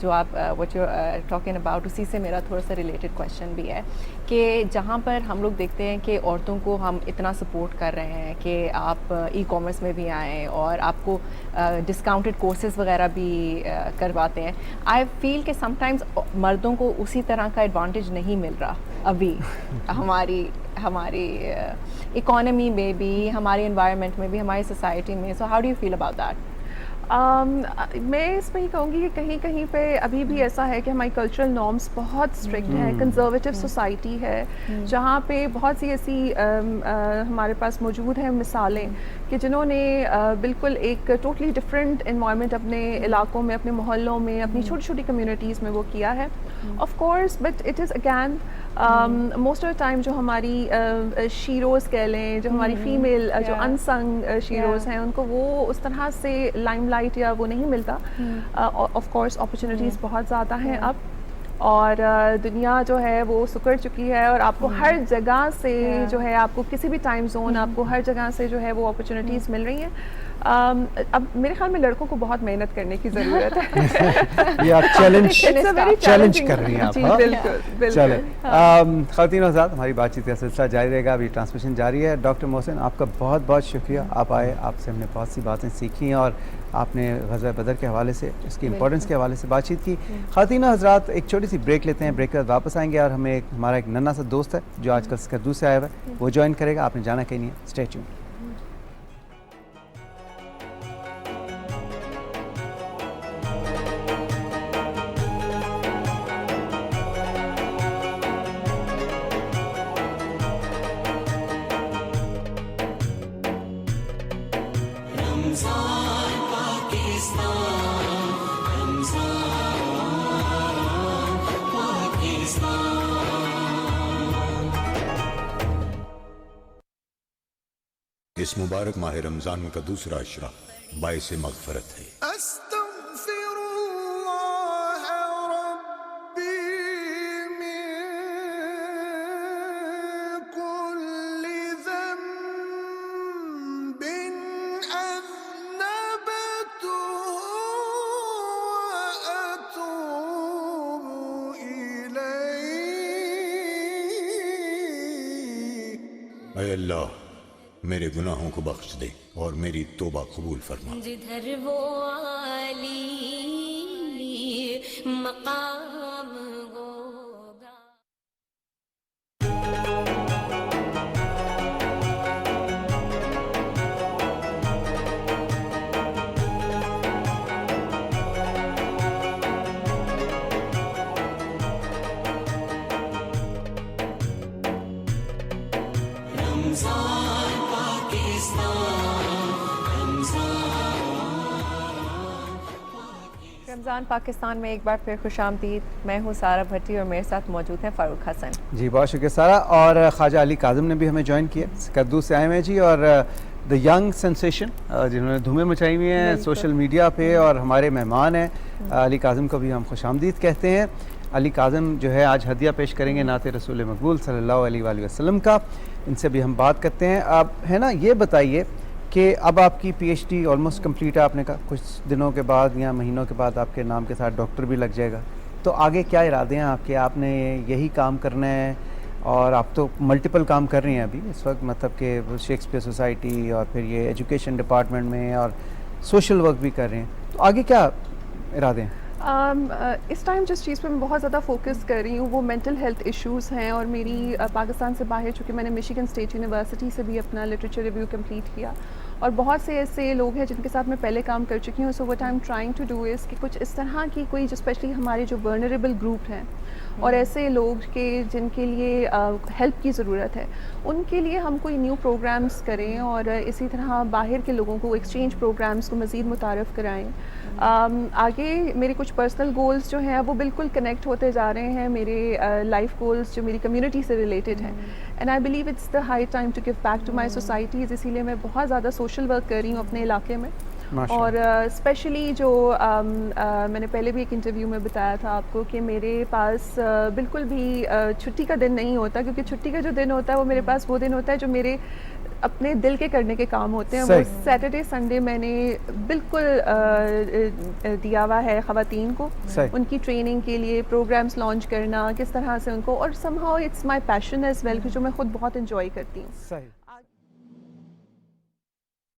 [SPEAKER 1] جو آپ وٹ یو ٹاکنگ اباؤٹ، اسی سے میرا تھوڑا سا ریلیٹڈ کویشچن بھی ہے کہ جہاں پر ہم لوگ دیکھتے ہیں کہ عورتوں کو ہم اتنا سپورٹ کر رہے ہیں کہ آپ ای کامرس میں بھی آئیں اور آپ کو ڈسکاؤنٹڈ کورسز وغیرہ بھی کرواتے ہیں، آئی فیل کہ سم ٹائمز مردوں کو اسی طرح کا ایڈوانٹیج نہیں مل رہا ابھی ہماری اکانومی میں بھی، ہماری انوائرمنٹ میں بھی، ہماری سوسائٹی میں۔ So how do you feel about that?
[SPEAKER 8] میں اس میں یہ کہوں گی کہ کہیں کہیں پہ ابھی بھی ایسا ہے کہ ہماری کلچرل نارمس بہت اسٹرکٹ ہیں، کنزرویٹو سوسائٹی ہے جہاں پہ بہت سی ایسی ہمارے پاس موجود ہیں مثالیں کہ جنہوں نے بالکل ایک ٹوٹلی ڈفرینٹ انوائرمنٹ اپنے علاقوں میں، اپنے محلوں میں، اپنی چھوٹی چھوٹی کمیونٹیز میں وہ کیا ہے۔ Of course but it is again most of the time جو ہماری شیروز کہہ لیں، جو ہماری فیمیل جو انسنگ شیروز ہیں، ان کو وہ اس طرح سے لائم لائٹ یا وہ نہیں ملتا۔ آف کورس اپرچونیٹیز بہت زیادہ ہیں اب، اور دنیا جو ہے وہ سکڑ چکی ہے اور آپ کو ہر جگہ سے جو ہے آپ کو کسی بھی ٹائم زون آپ کو ہر جگہ سے جو ہے وہ اپرچونیٹیز مل رہی ہیں. اب میرے خیال میں لڑکوں کو بہت محنت کرنے کی ضرورت ہے.
[SPEAKER 3] یہ آپ چیلنج کر رہی ہیں آپ.
[SPEAKER 8] بالکل بالکل.
[SPEAKER 3] چلیں خواتین حضرات, ہماری بات چیت کا سلسلہ جاری رہے گا, ابھی ٹرانسمیشن جاری ہے. ڈاکٹر محسن, آپ کا بہت بہت شکریہ, آپ آئے, آپ سے ہم نے بہت سی باتیں سیکھی ہیں اور آپ نے غزوہ بدر کے حوالے سے, اس کی امپورٹنس کے حوالے سے بات چیت کی. خواتین حضرات, ایک چھوٹی سی بریک لیتے ہیں, بریک کے بعد واپس آئیں گے اور ہمیں ہمارا ایک ننا سا دوست ہے جو آج کل سکردو سے آیا ہوا ہے, وہ جوائن کرے گا. آپ نے جانا کہیں نہیں ہے, اسٹے ٹیون.
[SPEAKER 5] اس مبارک ماہ رمضان کا دوسرا عشرہ باعث مغفرت ہے. اے اللہ, میرے گناہوں کو بخش دے اور میری توبہ قبول فرما.
[SPEAKER 12] جدھر وہ عالی مقام ہوگا.
[SPEAKER 1] رمضان پاکستان میں ایک بار پھر خوش آمدید. میں ہوں سارہ بھٹی اور میرے ساتھ موجود ہیں فاروق حسن.
[SPEAKER 3] جی بہت شکریہ سارہ. اور خواجہ علی کاظم نے بھی ہمیں جوائن کیا, سکردو سے آئے ہوئے جی, اور دا ینگ سینسیشن جنہوں نے دھومیں مچائی ہوئی ہیں سوشل میڈیا پہ, اور ہمارے مہمان ہیں علی کاظم کو بھی ہم خوش آمدید کہتے ہیں. علی کاظم جو ہے آج ہدیہ پیش کریں گے نعت رسول مقبول صلی اللہ علیہ وآلہ وسلم کا, ان سے بھی ہم بات کرتے ہیں. آپ ہے نا, یہ بتائیے کہ اب آپ کی P H D almost complete ہے, آپ نے کہا کچھ دنوں کے بعد یا مہینوں کے بعد آپ کے نام کے ساتھ ڈاکٹر بھی لگ جائے گا, تو آگے کیا ارادے ہیں آپ کے؟ آپ نے یہی کام کرنا ہے, اور آپ تو ملٹیپل کام کر رہی ہیں ابھی اس وقت, مطلب کہ شیکسپیئر سوسائٹی اور پھر یہ ایجوکیشن ڈپارٹمنٹ میں اور سوشل ورک بھی کر رہے ہیں, تو آگے کیا ارادے ہیں؟
[SPEAKER 8] اس ٹائم جس چیز پہ میں بہت زیادہ فوکس کر رہی ہوں وہ مینٹل ہیلتھ ایشوز ہیں, اور میری پاکستان سے باہر, چونکہ میں نے مشیگن اسٹیٹ یونیورسٹی سے بھی اپنا لٹریچر ریویو کمپلیٹ کیا, اور بہت سے ایسے لوگ ہیں جن کے ساتھ میں پہلے کام کر چکی ہوں. So what I am trying to do is کہ کچھ اس طرح کی کوئی جو اسپیشلی ہمارے جو ورنریبل گروپ ہیں اور ایسے لوگ کے جن کے لیے ہیلپ کی ضرورت ہے, ان کے لیے ہم کوئی نیو پروگرامز کریں, اور اسی طرح باہر کے لوگوں کو ایکسچینج پروگرامز کو مزید متعارف کرائیں. آگے میرے کچھ پرسنل گولز جو ہیں وہ بالکل کنیکٹ ہوتے جا رہے ہیں میرے لائف گولز جو میری کمیونٹی سے ریلیٹڈ ہیں, and I believe it's the high time to give back to my societies. اسی لیے میں بہت زیادہ سوشل ورک کر رہی ہوں اپنے علاقے میں, اور اسپیشلی جو میں نے پہلے بھی ایک انٹرویو میں بتایا تھا آپ کو کہ میرے پاس بالکل بھی چھٹی کا دن نہیں ہوتا, کیونکہ چھٹی کا جو دن ہوتا ہے وہ میرے پاس وہ دن ہوتا ہے جو میرے اپنے دل کے کرنے کے کام ہوتے ہیں. وہ سیٹرڈے سنڈے میں نے بالکل دیا ہوا ہے خواتین کو, ان کی ٹریننگ کے لیے پروگرامز لانچ کرنا, کس طرح سے ان کو, اور somehow it's my passion as well, جو میں خود بہت انجوائے کرتی ہوں.